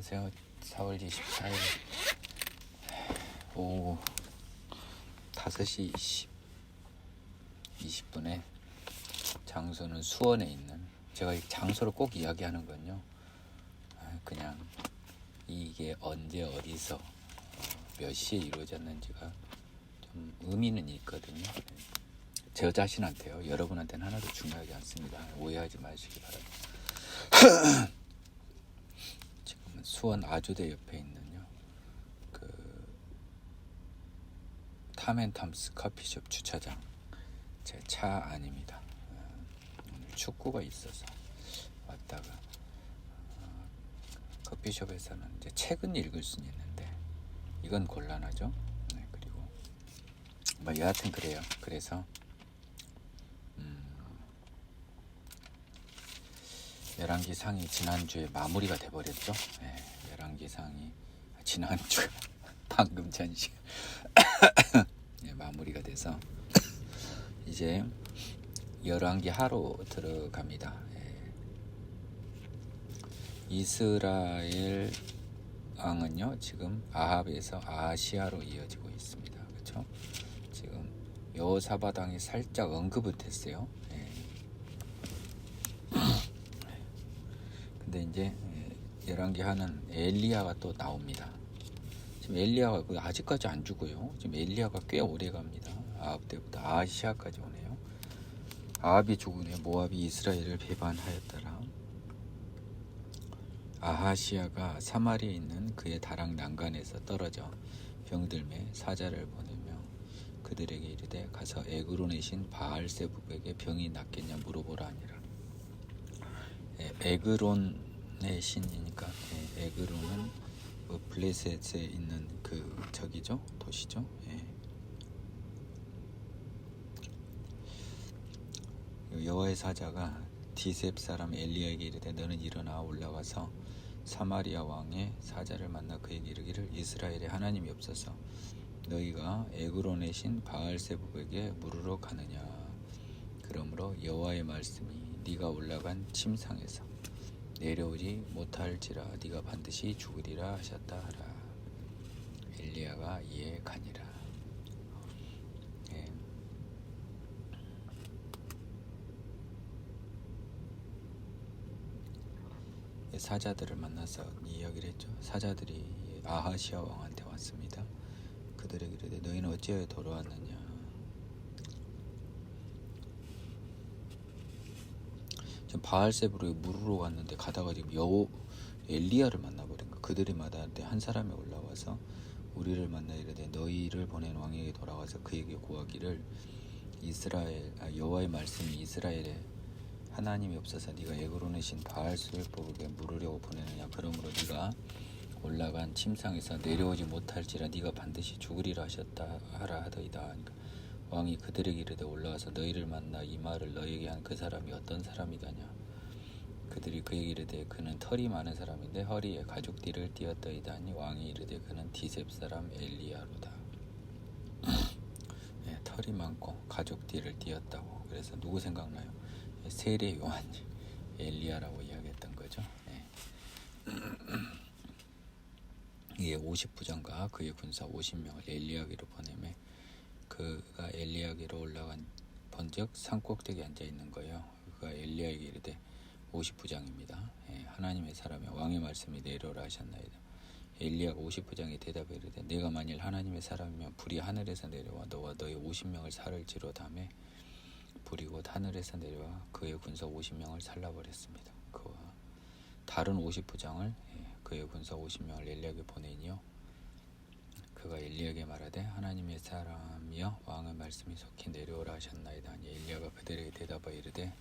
안녕하세요. 4월 24일 오후 5시 20분에 장소는 수원에 있는, 제가 이 장소를 꼭 이야기하는 건요, 그냥 이게 언제 어디서 몇 시에 이루어졌는지가 좀 의미는 있거든요. 저 자신한테요. 여러분한테는 하나도 중요하지 않습니다. 오해하지 마시기 바랍니다. 지금은 수원 아주대 옆에 있는요, 그 탐앤탐스 커피숍 주차장, 제 차 안입니다. 오늘 축구가 있어서 왔다가 커피숍에서는 이제 책은 읽을 수는 있는데 이건 곤란하죠. 네, 그리고 뭐 여하튼 그래요. 그래서 열왕기상이 지난주에 마무리가 돼버렸죠. 네, 열왕기상이 지난주 방금 전시 네, 마무리가 돼서 이제 열왕기 하로 들어갑니다. 네. 이스라엘 왕은요 지금 아합에서 아하시아로 이어지고 있습니다. 그렇죠? 지금 여호사밧 왕이 살짝 언급은 됐어요. 네. 근데 이제 열왕기 하는 엘리야가 또 나옵니다. 지금 엘리야가 아직까지 안 죽어요. 지금 엘리야가 꽤 오래 갑니다. 아합 때부터 아하시아까지 오네요. 아합이 죽은 후에 모압이 이스라엘을 배반하였더라. 아하시아가 사마리에 있는 그의 다락 난간에서 떨어져 병들매 사자를 보내며 그들에게 이르되 가서 에그론의 신 바알세부백의 병이 낫겠냐 물어보라 하니라. 에그론의 신이니까 에그론은 블레셋에 있는 그 저기죠, 도시죠. 여호와의 사자가 디셉 사람 엘리야에게 이르되 너는 일어나 올라가서 사마리아 왕의 사자를 만나 그에게 이르기를 이스라엘에 하나님이 없어서 너희가 에그론의 신 바알세부백에 물으러 가느냐. 그러므로 여호와의 말씀이 네가 올라간 침상에서 내려오지 못할지라 네가 반드시 죽으리라 하셨다 하라. 엘리야가 이에 가니라. 사자들을 만나서 이야기를 했죠. 사자들이 아하시아 왕한테 왔습니다. 그들에게 이르되 너희는 어찌하여 돌아왔느냐. 지금 바알세부로 물으러 갔는데 가다가 지금 엘리야를 만나버린 거. 그들이 마다한테 한 사람이 올라와서 우리를 만나 이르되 너희를 보낸 왕에게 돌아가서 그에게 고하기를 여호와의 말씀이 이스라엘에 하나님이 없어서 네가 에그론의 신 바알세부백에 물으려고 보내느냐. 그러므로 네가 올라간 침상에서 내려오지 못할지라 네가 반드시 죽으리라 하셨다 하라 하더이다. 그러니까 왕이 그들에게 이르되 올라와서 너희를 만나 이 말을 너희에게 한 그 사람이 어떤 사람이더냐. 그들이 그에게 이르되 그는 털이 많은 사람인데 허리에 가죽띠를 띠었더이다 하니 왕이 이르되 그는 디셉 사람 엘리야로다. 털이 많고 가죽띠를 띠었다고. 그래서 누구 생각나요? 세례 요한이 엘리야라고 이야기했던 거죠. 이에 50부장과 그의 군사 50명을 엘리야에게로 보내매 그가 엘리야에게로 올라간 본즉 산꼭대기에 앉아 있는 거예요. 그가 엘리야에게 이르되 50부장입니다. 하나님의 사람이 왕의 말씀이 내려오라 하셨나이다. 엘리야가 50부장이 대답해 이르되 내가 만일 하나님의 사람이면 불이 하늘에서 내려와 너와 너의 50명을 살을지로다 하매 불이 곧 하늘에서 내려와 그의 군사 50명을 살라버렸습니다. 그와 다른 50부장을 그의 군사 50명을 엘리야에게 보내니요 그가 엘리야에게 말하되 하나님의 사람이여 왕의 말씀이 속히 내려오라 하셨나이다 하니 엘리야가 그들에게 대답하여 이르되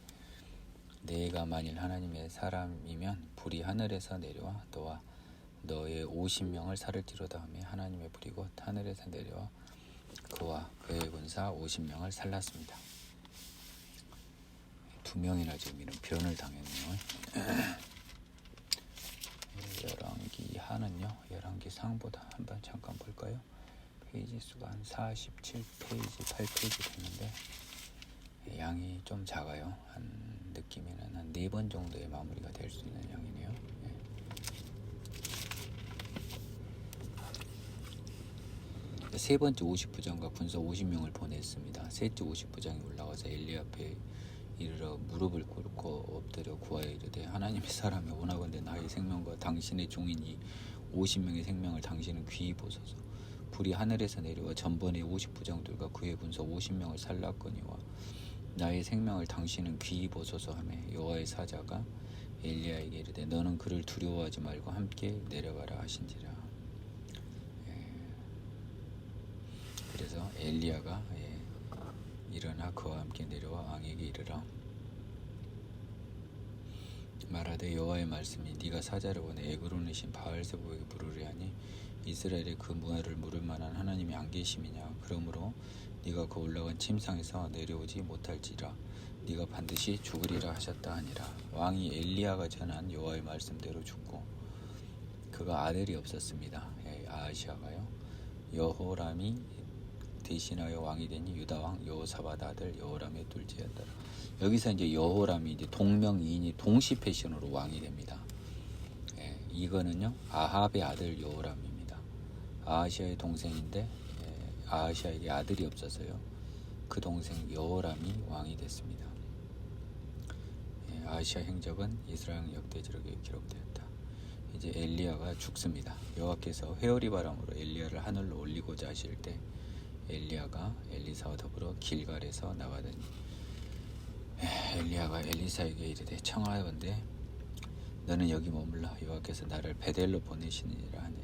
내가 만일 하나님의 사람이면 불이 하늘에서 내려와 너와 너의 50명을 살을지로다 하며 하나님의 불이 곧 하늘에서 내려와 그와 그의 군사 50명을 살랐습니다. 2명이나 지금 이런 변을 당했네요. 열왕기 하는요 열왕기 상보다 한번 잠깐 볼까요? 페이지 수가 한 47페이지 8페이지 됐는데 양이 좀 작아요. 한 느낌에는 한 4번 정도의 마무리가 될 수 있는 양이네요. 세 번째 50부장과 군사 50명을 보냈습니다. 셋째 50부장이 올라가서 엘리 앞에 이르러 무릎을 꿇고 엎드려 구하여 이르되 하나님의 사람이 원하건대 나의 생명과 당신의 종인 이 50명의 생명을 당신은 귀히 보소서. 불이 하늘에서 내려와 전번에 50부장들과 그의 군사 50명을 살랐거니와 나의 생명을 당신은 귀히 보소서 하며 여호와의 사자가 엘리야에게 이르되 너는 그를 두려워하지 말고 함께 내려가라 하신지라. 그래서 엘리야가 일어나 그와 함께 내려와 왕에게 이르러 말하되 여호와의 말씀이 네가 사자를 보내 에그론이신 바알세복에게 물으려 하니 이스라엘의 그 무화를 물을 만한 하나님이 안 계심이냐. 그러므로 네가 그 올라간 침상에서 내려오지 못할지라 네가 반드시 죽으리라 하셨다 하니라. 왕이 엘리야가 전한 여호와의 말씀대로 죽고 그가 아들이 없었습니다. 아하시아가요 여호람이 대신하여 왕이 되니 유다 왕 여호사밧 아들 여호람의 둘째였더라. 여기서 이제 여호람이 이제 동명이인이 동시 패션으로 왕이 됩니다. 이거는요 아합의 아들 여호람입니다. 아하시아의 동생인데 아하시아에게 아들이 없어서요 그 동생 여호람이 왕이 됐습니다. 아하시아 행적은 이스라엘 역대지록에 기록되었다. 이제 엘리야가 죽습니다. 여호와께서 회오리 바람으로 엘리야를 하늘로 올리고자 하실 때 엘리야가 엘리사와 더불어 길갈에서 나가더니 엘리야가 엘리사에게 이르되 청하건대 너는 여기 머물러 여호와께서 나를 베델로 보내시니라 하니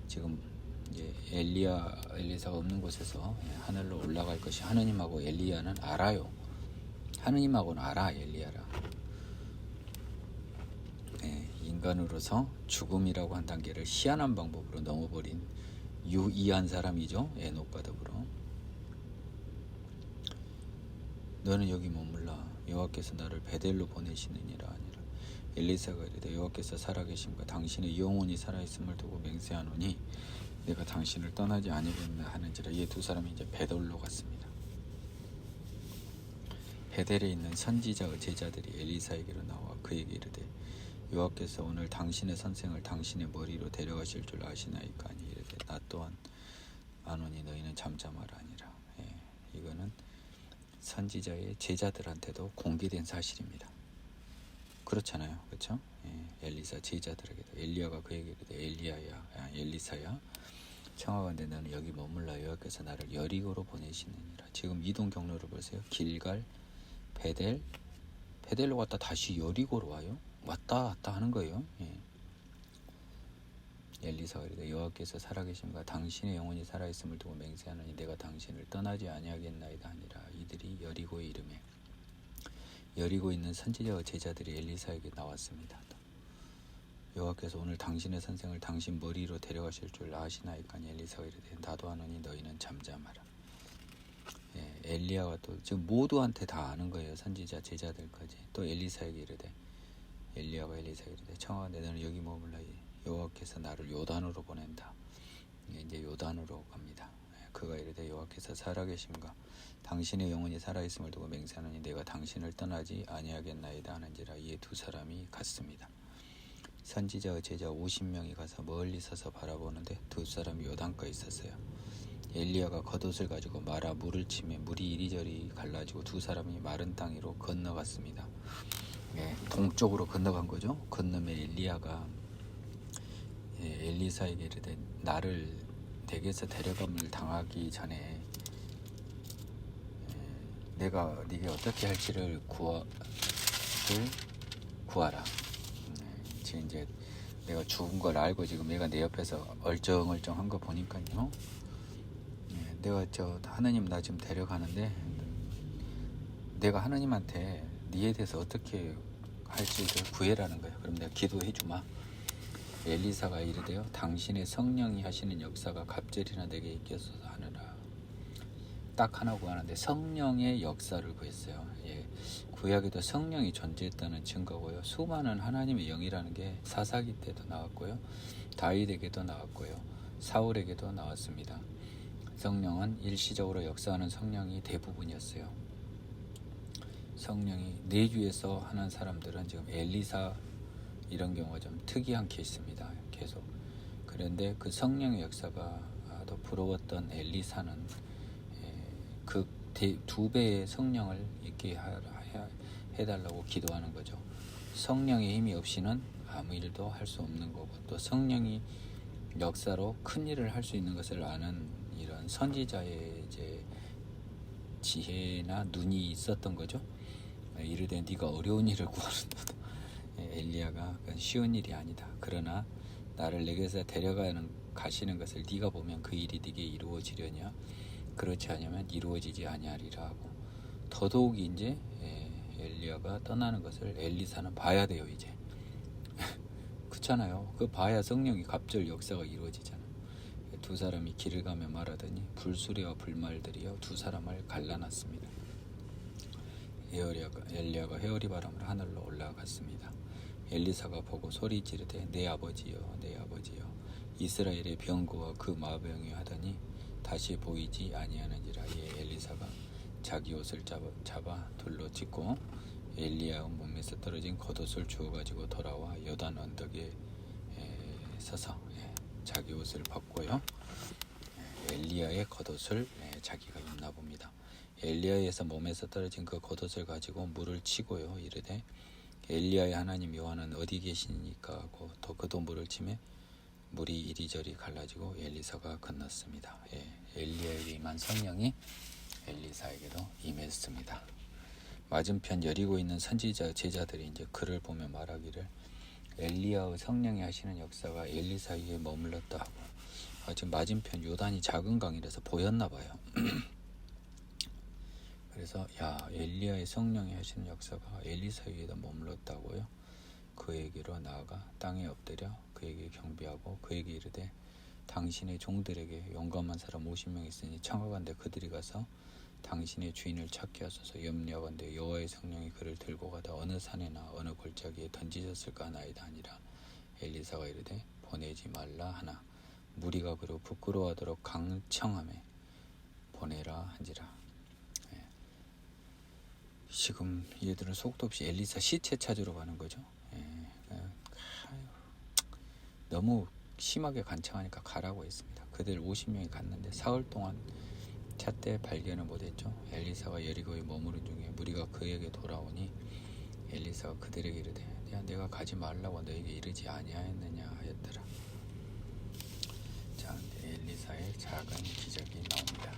지금 이제 엘리사가 없는 곳에서 하늘로 올라갈 것이 하느님하고 엘리야는 알아요. 하느님하고는 알아 엘리야라. 인간으로서 죽음이라고 한 단계를 희한한 방법으로 넘어버린 유이한 사람이죠. 에녹과 더불어 너는 여기 머물라 여호와께서 나를 베델로 보내시느니라 하니라. 엘리사가 이르되 여호와께서 살아계심과 당신의 영혼이 살아있음을 두고 맹세하노니 내가 당신을 떠나지 아니겠나 하는지라. 이 두 사람이 이제 베델로 갔습니다. 베델에 있는 선지자의 제자들이 엘리사에게로 나와 그에게 이르되 여호와께서 오늘 당신의 선생을 당신의 머리로 데려가실 줄 아시나이까 하니 이르되 나 또한 아노니 너희는 잠잠하라 하니라. 이거는 선지자의 제자들한테도 공개된 사실입니다. 그렇잖아요, 그렇죠? 엘리사 제자들에게도 엘리야가 그에게 이르되 엘리사야 청하건대 너는 여기 머물라 여호와께서 나를 여리고로 보내시느니라. 지금 이동 경로를 보세요. 길갈, 베델로 갔다 다시 여리고로 와요. 왔다 갔다 하는 거예요. 엘리사가 이르되 여호와께서 살아계심과 당신의 영혼이 살아있음을 두고 맹세하노니 내가 당신을 떠나지 아니하겠나이다 하니라. 이들이 여리고에 이르매 여리고에 있는 선지자와 제자들이 엘리사에게 나왔습니다. 여호와께서 오늘 당신의 선생을 당신 머리로 데려가실 줄 아시나이까 하니 엘리사가 이르되 나도 아노니 너희는 잠잠하라. 엘리야가 또 지금 모두한테 다 아는 거예요. 선지자 제자들까지. 또 엘리사에게 이르되 엘리야가 엘리사에게 이르되 청하건대 너는 여기 머물라 여호와께서 나를 요단으로 보낸다. 이제 요단으로 갑니다. 그가 이르되 여호와께서 살아계심과 당신의 영혼이 살아있음을 두고 맹세하노니 내가 당신을 떠나지 아니하겠나이다 하는지라. 이에 두 사람이 갔습니다. 선지자의 제자 50명이 가서 멀리 서서 바라보는데 두 사람이 요단가에 있었어요. 엘리야가 겉옷을 가지고 말아 물을 치매 물이 이리저리 갈라지고 두 사람이 마른 땅 위로 건너갔습니다. 동쪽으로 건너간 거죠. 건너면 엘리야가 엘리사에게 이르되 나를 댁에서 데려감을 당하기 전에 내가 네게 어떻게 할지를 구하라. 지금 이제 내가 죽은 걸 알고 지금 얘가 내 옆에서 얼쩡얼쩡한 거 보니까요. 내가 하느님 나 지금 데려가는데 내가 하느님한테 네에 대해서 어떻게 할지를 구해라는 거예요. 그럼 내가 기도해 주마. 엘리사가 이르되어 당신의 성령이 하시는 역사가 갑절이나 내게 있겠소서 하느라. 딱 하나 구하는데 성령의 역사를 구했어요. 구약에도 성령이 존재했다는 증거고요. 수많은 하나님의 영이라는 게 사사기 때도 나왔고요. 다윗에게도 나왔고요. 사울에게도 나왔습니다. 성령은 일시적으로 역사하는 성령이 대부분이었어요. 성령이 내주에서 하는 사람들은 지금 엘리사 이런 경우가 좀 특이한 케이스입니다. 계속. 그런데 그 성령의 역사가 엘리사도 부러웠던 엘리사는 그 2배의 성령을 있게 해달라고 기도하는 거죠. 성령의 힘이 없이는 아무 일도 할 수 없는 거고, 또 성령이 역사로 큰 일을 할 수 있는 것을 아는 이런 선지자의 이제 지혜나 눈이 있었던 거죠. 이르되 네가 어려운 일을 구하는도다. 엘리야가 그건 쉬운 일이 아니다. 그러나 나를 내게서 가시는 것을 네가 보면 그 일이 네게 이루어지려냐? 그렇지 않으면 이루어지지 아니하리라 하고, 더더욱이 이제 엘리야가 떠나는 것을 엘리사는 봐야 돼요. 이제 그렇잖아요. 그 봐야 성령이 갑절 역사가 이루어지잖아요. 두 사람이 길을 가며 말하더니 불수레와 불말들이여 두 사람을 갈라놨습니다. 엘리야가 회오리 바람으로 하늘로 올라갔습니다. 엘리사가 보고 소리 지르되 내 아버지여 내 아버지여, 이스라엘의 병거와 그 마병이 하더니 다시 보이지 아니하는지라. 엘리사가 자기 옷을 잡아 돌로 찢고 엘리야 몸에서 떨어진 겉옷을 주워가지고 돌아와 요단 언덕에 서서 자기 옷을 벗고요, 엘리야의 겉옷을 자기가 입나 봅니다. 엘리야에서 몸에서 떨어진 그 겉옷을 가지고 물을 치고요, 이르되 엘리야의 하나님 여호와는 어디 계시니까 하고 또 그도 물을 치매 물이 이리저리 갈라지고 엘리사가 건넜습니다. 엘리야에게 임한 성령이 엘리사에게도 임했습니다. 맞은편 여리고 있는 선지자 제자들이 이제 그를 보며 말하기를 엘리야의 성령이 하시는 역사가 엘리사 위에 머물렀다 하고, 지금 맞은편 요단이 작은 강이라서 보였나 봐요. 그래서 엘리야의 성령이 하시는 역사가 엘리사 위에다 머물렀다고요? 그에게로 나아가 땅에 엎드려 그에게 경배하고 그에게 이르되 당신의 종들에게 용감한 사람 50명 있으니 청하건대 그들이 가서 당신의 주인을 찾게 하소서. 염려하건대 여호와의 성령이 그를 들고 가다 어느 산에나 어느 골짜기에 던지셨을까 하나이다 하니라. 엘리사가 이르되 보내지 말라 하나 무리가 그로 부끄러워하도록 강청하매 보내라 한지라. 지금 얘들은 속도 없이 엘리사 시체 찾으러 가는 거죠. 너무 심하게 간청하니까 가라고 했습니다. 그들 50명이 갔는데 사흘 동안 찾되 발견을 못했죠. 엘리사가 여리고에 머무른 중에 무리가 그에게 돌아오니 엘리사가 그들에게 이르되 내가 가지 말라고 너에게 이르지 아니하였느냐 하였더라. 자, 엘리사의 작은 기적이 나옵니다.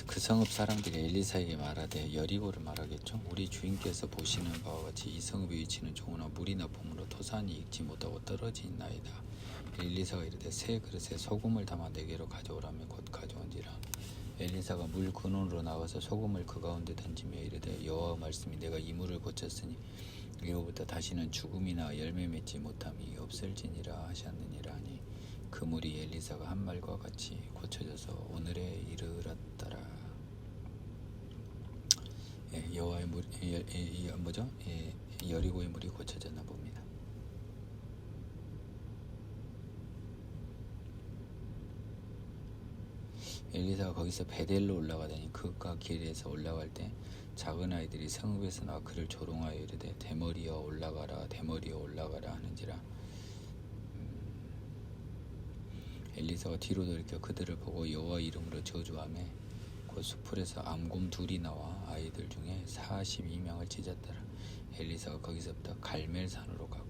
그 성읍 사람들이 엘리사에게 말하되 여리고를 말하겠죠. 우리 주인께서 보시는 바와 같이 이 성읍의 위치는 좋으나 물이 나쁨으로 토산이 익지 못하고 떨어지나이다. 엘리사가 이르되 새 그릇에 소금을 담아 내게로 가져오라며 곧 가져온지라. 엘리사가 물 근원으로 나가서 소금을 그 가운데 던지며 이르되 여호와 말씀이 내가 이 물을 고쳤으니 이후부터 다시는 죽음이나 열매 맺지 못함이 없을지니라 하셨느니라 하니 그 물이 엘리사가 한 말과 같이 고쳐져서 오늘에 이르렀더라. 여호와의 물, 여리고의 물이 고쳐졌나 봅니다. 엘리사가 거기서 베델로 올라가더니 그가 길에서 올라갈 때 작은 아이들이 성읍에서 나와 그를 조롱하여 이르되 대머리여 올라가라 대머리여 올라가라 하는지라. 엘리사가 뒤로 돌이켜 그들을 보고 여호와 이름으로 저주하며 곧 수풀에서 암곰 둘이 나와 아이들 중에 42명을 찢었더라. 엘리사가 거기서부터 갈멜산으로 가고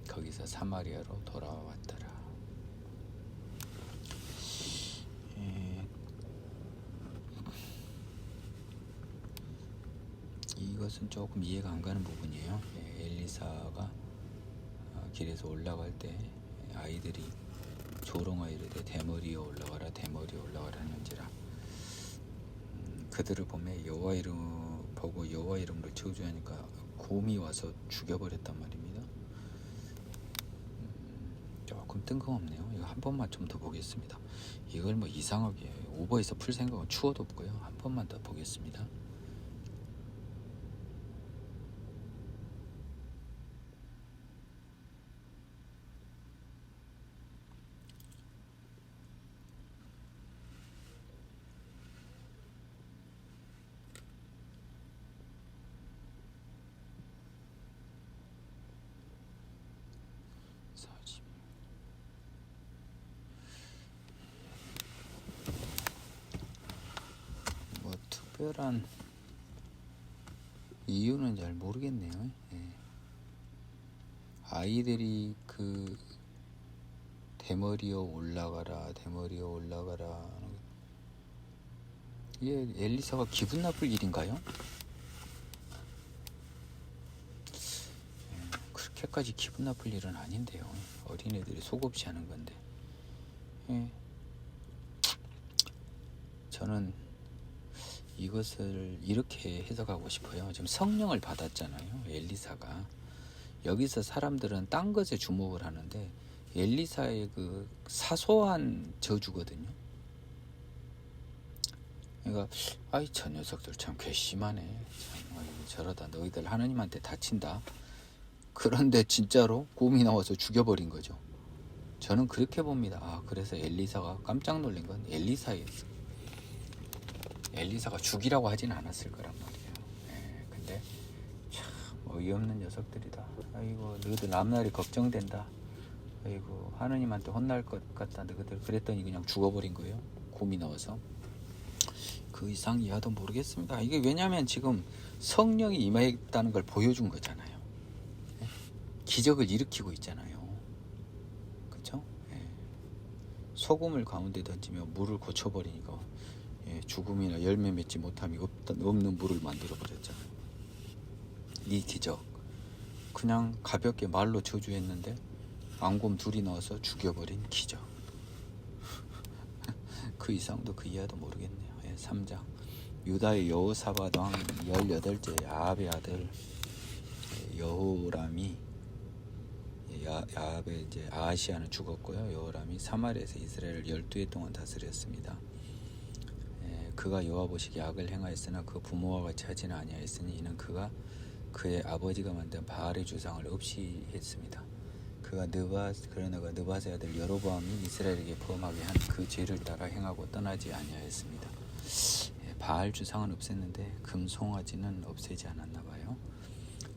거기서 사마리아로 돌아왔더라. 이것은 조금 이해가 안 가는 부분이에요. 엘리사가 길에서 올라갈 때 아이들이 조롱하여 이르되 대머리에 올라가라 대머리에 올라가라 하는지라. 그들을 보며 여호와 이름 보고 여호와 이름으로 저주하니까 곰이 와서 죽여버렸단 말입니다. 조금 뜬금없네요. 이거 한 번만 좀 더 보겠습니다. 이걸 뭐 이상하게 오버해서 풀 생각은 추워도 없고요. 한 번만 더 보겠습니다. 40. 뭐 특별한 이유는 잘 모르겠네요. 예. 아이들이 그 대머리여 올라가라 이게 엘리사가 기분 나쁠 일인가요? 그렇게까지 기분 나쁠 일은 아닌데요. 어린애들이 속없이 하는 건데. 예. 저는 이것을 이렇게 해석하고 싶어요. 지금 성령을 받았잖아요, 엘리사가. 여기서 사람들은 딴 것에 주목을 하는데 엘리사의 그 사소한 저주거든요. 그러니까 아이 저 녀석들 참 괘씸하네. 참, 아이고, 저러다 너희들 하나님한테 다친다. 그런데 진짜로 곰이 나와서 죽여버린 거죠. 저는 그렇게 봅니다. 아, 그래서 엘리사가 깜짝 놀란 건 엘리사였어. 엘리사가 죽이라고 하진 않았을 거란 말이에요. 예, 근데 참 어이없는 녀석들이다. 아이고 너희들 앞날이 걱정된다. 아이고 하느님한테 혼날 것 같다. 너희들 그랬더니 그냥 죽어버린 거예요. 곰이 나와서. 그 이상 이하도 모르겠습니다. 이게 왜냐하면 지금 성령이 임했다는 걸 보여준 거잖아요. 예? 기적을 일으키고 있잖아요. 그렇죠? 예. 소금을 가운데 던지며 물을 고쳐버리니까 죽음이나 열매 맺지 못함이 없는 물을 만들어 버렸잖아요. 이 기적 그냥 가볍게 말로 저주했는데 앙곰 둘이 나와서 죽여버린 기적. 그 이상도 그 이하도 모르겠네요. 3장 유다의 여호사밧 왕 18째 아합의 아들 여호람이 아합의 이제 아하시아는 죽었고요. 여호람이 사마리아에서 이스라엘을 12해 동안 다스렸습니다. 그가 여호와 보시기에 악을 행하였으나 그 부모와 같이 하지는 아니하였으니 이는 그가 그의 아버지가 만든 바알의 주상을 없이 했습니다. 그러나 느밧의 아들 여로보암이 이스라엘에게 범하게 한 그 죄를 따라 행하고 떠나지 아니하였습니다. 바알 주상은 없앴는데 금송아지는 없애지 않았나 봐요.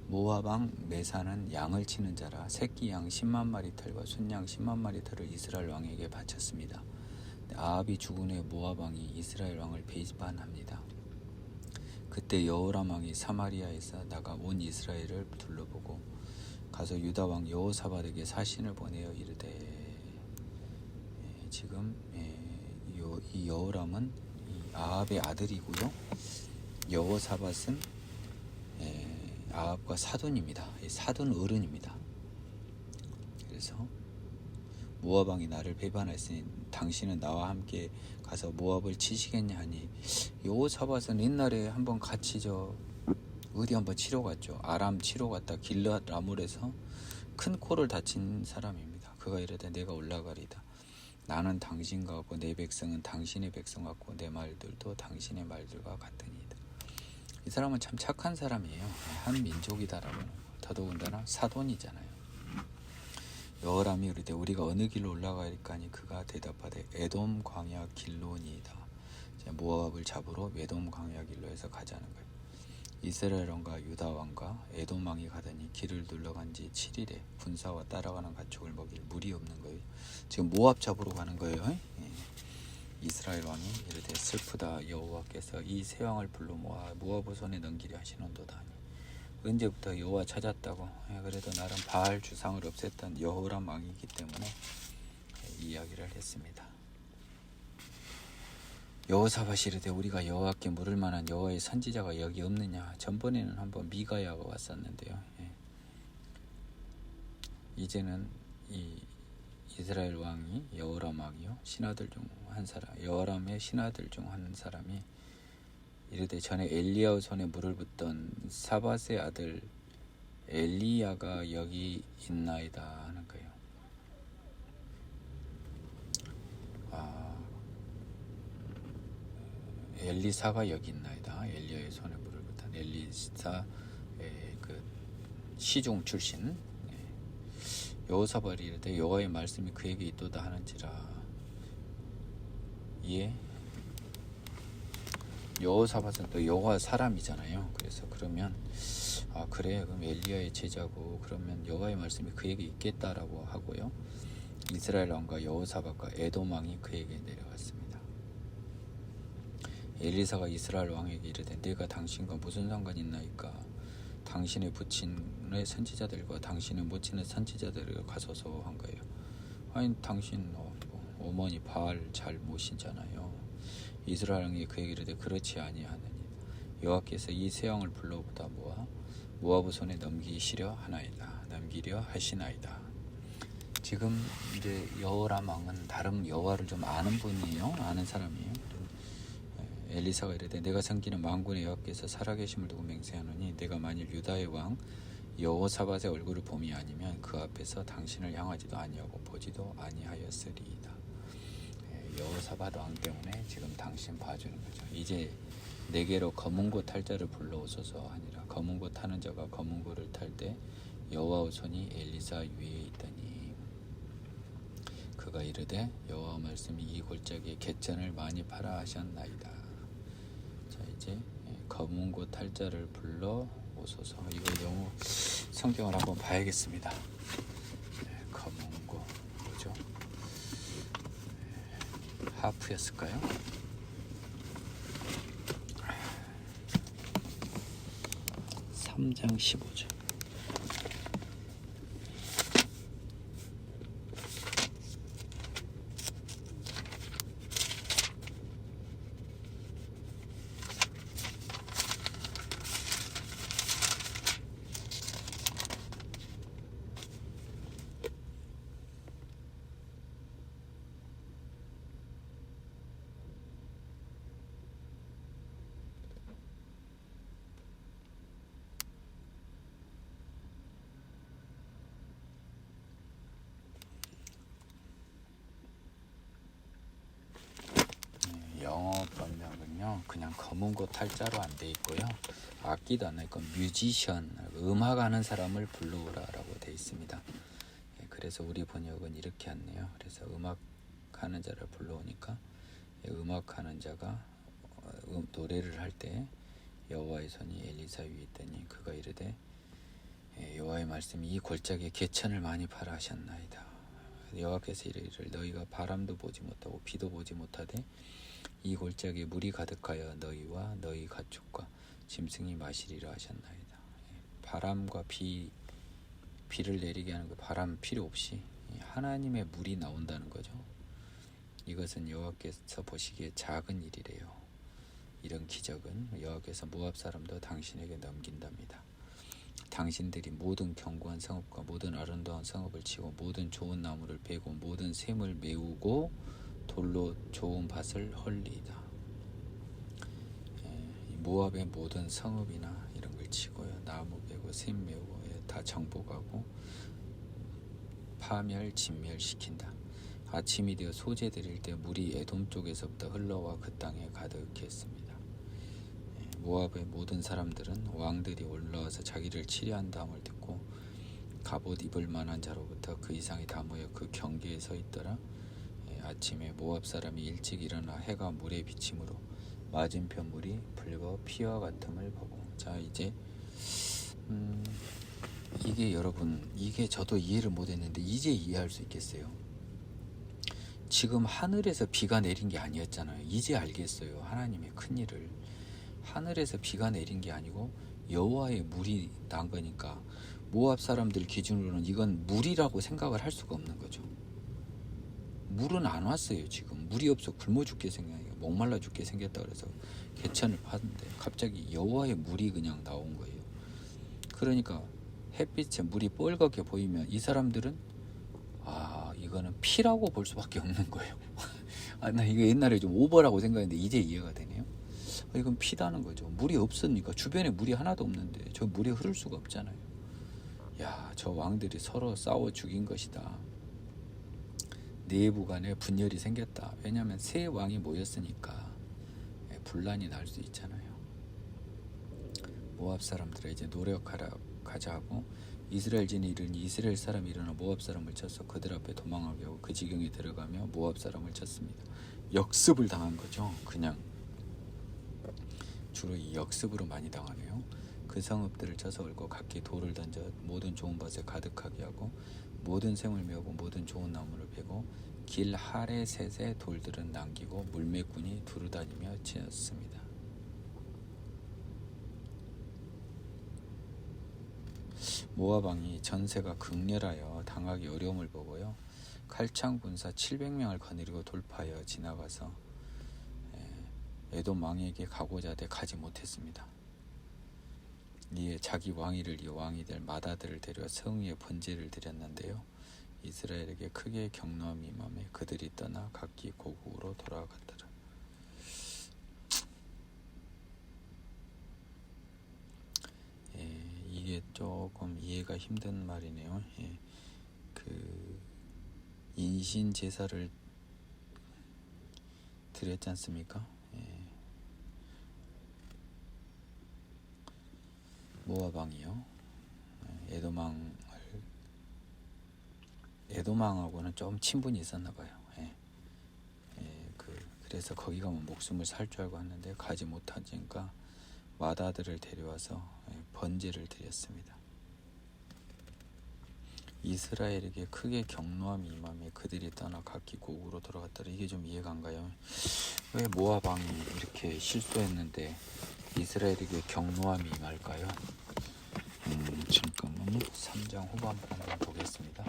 모압 왕 메사는 양을 치는 자라 새끼 양 10만 마리 털과 순양 10만 마리 털을 이스라엘 왕에게 바쳤습니다. 아합이 죽은 후에 모압 왕이 이스라엘 왕을 배반합니다. 그때 여호람 왕이 사마리아에서 나가 온 이스라엘을 둘러보고 가서 유다 왕 여호사밧에게 사신을 보내어 이르되 지금 이 여호람은 아합의 아들이고요. 여호사밧은 아합과 사돈입니다. 사돈 어른입니다. 그래서 모압 왕이 나를 배반했으니 당신은 나와 함께 가서 모압을 치시겠냐 하니 여호사밧은 옛날에 한번 같이 어디 한번 치러 갔죠. 아람 치러 갔다 길르앗 라몰에서 큰 코를 다친 사람입니다. 그가 이르되 내가 올라가리다. 나는 당신과 같고 내 백성은 당신의 백성 같고 내 말들도 당신의 말들과 같으니이다. 이 사람은 참 착한 사람이에요. 한 민족이다라고. 더더군다나 사돈이잖아요. 여호람이 이르되 우리가 어느 길로 올라가리까 하니 그가 대답하되 에돔 광야 길로니이다. 모압을 잡으러 에돔 광야 길로에서 가자는 거예요. 이스라엘 왕과 유다 왕과 에돔 왕이 가더니 길을 둘러간 지 7일에 군사와 따라가는 가축을 먹일 물이 없는 거예요. 지금 모압 잡으러 가는 거예요. 이스라엘 왕이 이르되 슬프다. 여호와께서 이 세 왕을 불러 모아 모압의 손에 넘기려 하시는도다. 언제부터 여호와 찾았다고. 그래도 나름 바알 주상을 없앴던 여호람 왕이기 때문에 이야기를 했습니다. 여호사밧이 이르되 우리가 여호와께 물을 만한 여호와의 선지자가 여기 없느냐. 전번에는 한번 미가야가 왔었는데요. 이제는 이 이스라엘 왕이 여호람 왕이요 신하들 중 한 사람 여호람의 신하들 중 한 사람이 이르되 전에 엘리야의 손에 물을 붓던 사밧의 아들 엘리야가 여기 있나이다 하는 거예요. 엘리사가 여기 있나이다. 엘리야의 손에 물을 붓던 엘리사의 그 시중 출신. 여호사밧이 이르되 여호와의 말씀이 그에게 있도다 하는지라. 여호사밧은 또 여호와 사람이잖아요. 그래서 그러면 아 그래 그럼 엘리야의 제자고 그러면 여호와의 말씀이 그에게 있겠다라고 하고요. 이스라엘 왕과 여호사밧과 에돔 왕이 그에게 내려갔습니다. 엘리사가 이스라엘 왕에게 이르되 내가 당신과 무슨 상관이 있나이까 당신의 부친의 선지자들과 당신의 모친의 선지자들을 가소서 한 거예요. 아니 당신 어머니 바알 잘 모시잖아요. 이스라엘 왕이 그에게 이르되 그렇지 아니하느니 여호와께서 이 세 왕을 불러보다 모아 모압의 손에 넘기려 하시나이다. 지금 이제 여호람 왕은 다른 여호와를 좀 아는 분이에요. 아는 사람이에요. 엘리사가 이르되 내가 섬기는 만군의 여호와께서 살아계심을 두고 맹세하노니 내가 만일 유다의 왕 여호사밧의 얼굴을 봄이 아니면 그 앞에서 당신을 향하지도 아니하고 보지도 아니하였으리이다. 여호사밧 왕 때문에 지금 당신 봐주는 거죠. 이제 내게로 검은고 탈 자를 불러오소서 하니라. 검은고 타는 자가 검은고를 탈 때 여호와의 손이 엘리사 위에 있더니 그가 이르되 여호와 말씀이 이 골짜기에 갯전을 많이 팔아 하셨나이다. 자 이제 검은고 탈 자를 불러 오소서. 이거 영어 성경을 한번 봐야겠습니다. 검은고 뭐죠? 하프였을까요? 3장 15절. 영어 번역은요 그냥 검은고 탈자로 안 돼 있고요. 악기도 안 나있고 뮤지션 음악하는 사람을 불러오라라고 돼 있습니다. 그래서 우리 번역은 이렇게 했네요. 그래서 음악하는 자를 불러오니까 음악하는 자가 노래를 할 때 여호와의 손이 엘리사 위에 있더니 그가 이르되 여호와의 말씀이 이 골짜기에 개천을 많이 팔아 하셨나이다. 여호와께서 이르기를 너희가 바람도 보지 못하고 비도 보지 못하되 이 골짜기에 물이 가득하여 너희와 너희 가축과 짐승이 마시리라 하셨나이다. 바람과 비를 내리게 하는 거 바람 필요 없이 하나님의 물이 나온다는 거죠. 이것은 여호와께서 보시기에 작은 일이래요. 이런 기적은 여호와께서 모압 사람도 당신에게 넘긴답니다. 당신들이 모든 견고한 성읍과 모든 아름다운 성읍을 치고 모든 좋은 나무를 베고 모든 샘을 메우고 돌로 좋은 밭을 헐리이다. 모압의 모든 성읍이나 이런 걸 치고요. 나무 베고 샘 메우고 다 정복하고 파멸 진멸시킨다. 아침이 되어 소재 드릴 때 물이 에돔 쪽에서부터 흘러와 그 땅에 가득했습니다. 모압의 모든 사람들은 왕들이 올라와서 자기를 치려한 다음을 듣고 갑옷 입을 만한 자로부터 그 이상이 다 모여 그 경계에 서 있더라. 아침에 모압 사람이 일찍 일어나 해가 물에 비침으로 맞은편 물이 붉어 피와 같음을 보고. 자 이제 이게 여러분 이게 저도 이해를 못했는데 이제 이해할 수 있겠어요. 지금 하늘에서 비가 내린 게 아니었잖아요. 이제 알겠어요. 하나님의 큰일을. 하늘에서 비가 내린 게 아니고 여호와의 물이 난 거니까 모압 사람들 기준으로는 이건 물이라고 생각을 할 수가 없는 거죠. 물은 안 왔어요. 지금 물이 없어 굶어 죽게 생겼어요. 목말라 죽게 생겼다 그래서 개천을 파는데 갑자기 여호와의 물이 그냥 나온 거예요. 그러니까 햇빛에 물이 뻘겋게 보이면 이 사람들은 이거는 피라고 볼 수밖에 없는 거예요. 나 이거 옛날에 좀 오버라고 생각했는데 이제 이해가 되네요. 이건 피다는 거죠. 물이 없으니까 주변에 물이 하나도 없는데 저 물이 흐를 수가 없잖아요. 야, 저 왕들이 서로 싸워 죽인 것이다. 내부 간에 분열이 생겼다. 왜냐하면 세 왕이 모였으니까 분란이 날 수 있잖아요. 모압 사람들은 이제 노력하라 가자 하고 이스라엘진이 이르니 이스라엘 사람이 일어나 모압 사람을 쳐서 그들 앞에 도망하게 하고 그 지경에 들어가며 모압 사람을 쳤습니다. 역습을 당한 거죠. 그냥 주로 이 역습으로 많이 당하네요. 그 성읍들을 쳐서 옳고 각기 돌을 던져 모든 좋은 밭에 가득하게 하고 모든 샘을 메우고 모든 좋은 나무를 베고 길 하레셋의 돌들은 남기고 물매꾼이 두루다니며 치었습니다. 모압 왕이 전세가 극렬하여 당하기 어려움을 보고요, 칼창 군사 700명을 거느리고 돌파하여 지나가서 에돔 왕에게 가고자 하되 가지 못했습니다. 이에 자기 왕위를 이어 왕이 될 마다들을 데려와 성 위에 번제를 드렸는데요, 이스라엘에게 크게 경노함이 임함에 그들이 떠나 각기 고국으로 돌아갔더라. 이게 조금 이해가 힘든 말이네요. 그 인신 제사를 드렸지 않습니까? 모압 왕이요, 에돔왕하고는 좀 친분이 있었나 봐요. 그래서 거기 가면 목숨을 살 줄 알고 왔는데 가지 못하니까 마다들을 데려와서 번제를 드렸습니다. 이스라엘에게 크게 경노함이 임함에 그들이 떠나 각기 고국으로 돌아갔더라. 이게 좀 이해가 안 가요. 왜 모압 왕이 이렇게 실수했는데 이스라엘에게 경노함이 임할까요? 잠깐만요. 3장 후반부 한번 보겠습니다.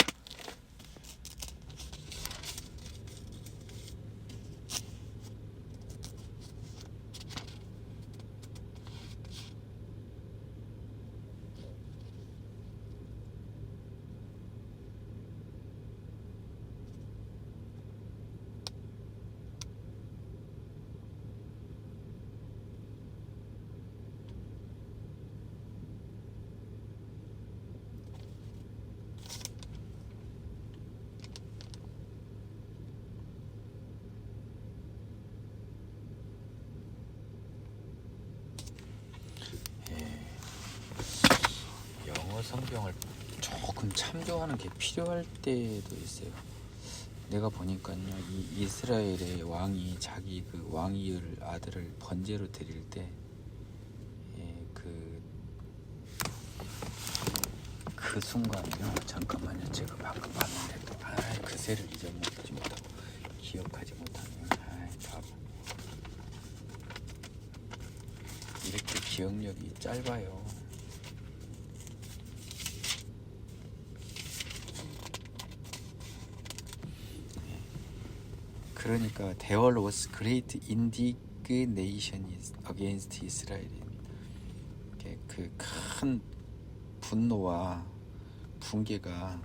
성경을 조금 참조하는 게 필요할 때도 있어요. 내가 보니까요, 이 이스라엘의 왕이 자기 그 왕위를 아들을 번제로 드릴 때 그 순간이요. 잠깐만요. 제가 방금 봤는데 또 그새를 잊어먹지 못하고 기억하지 못하네요. 바보. 이렇게 기억력이 짧아요. 그러니까 there was great indignation against Israel입니다. 그 큰 분노와 분개가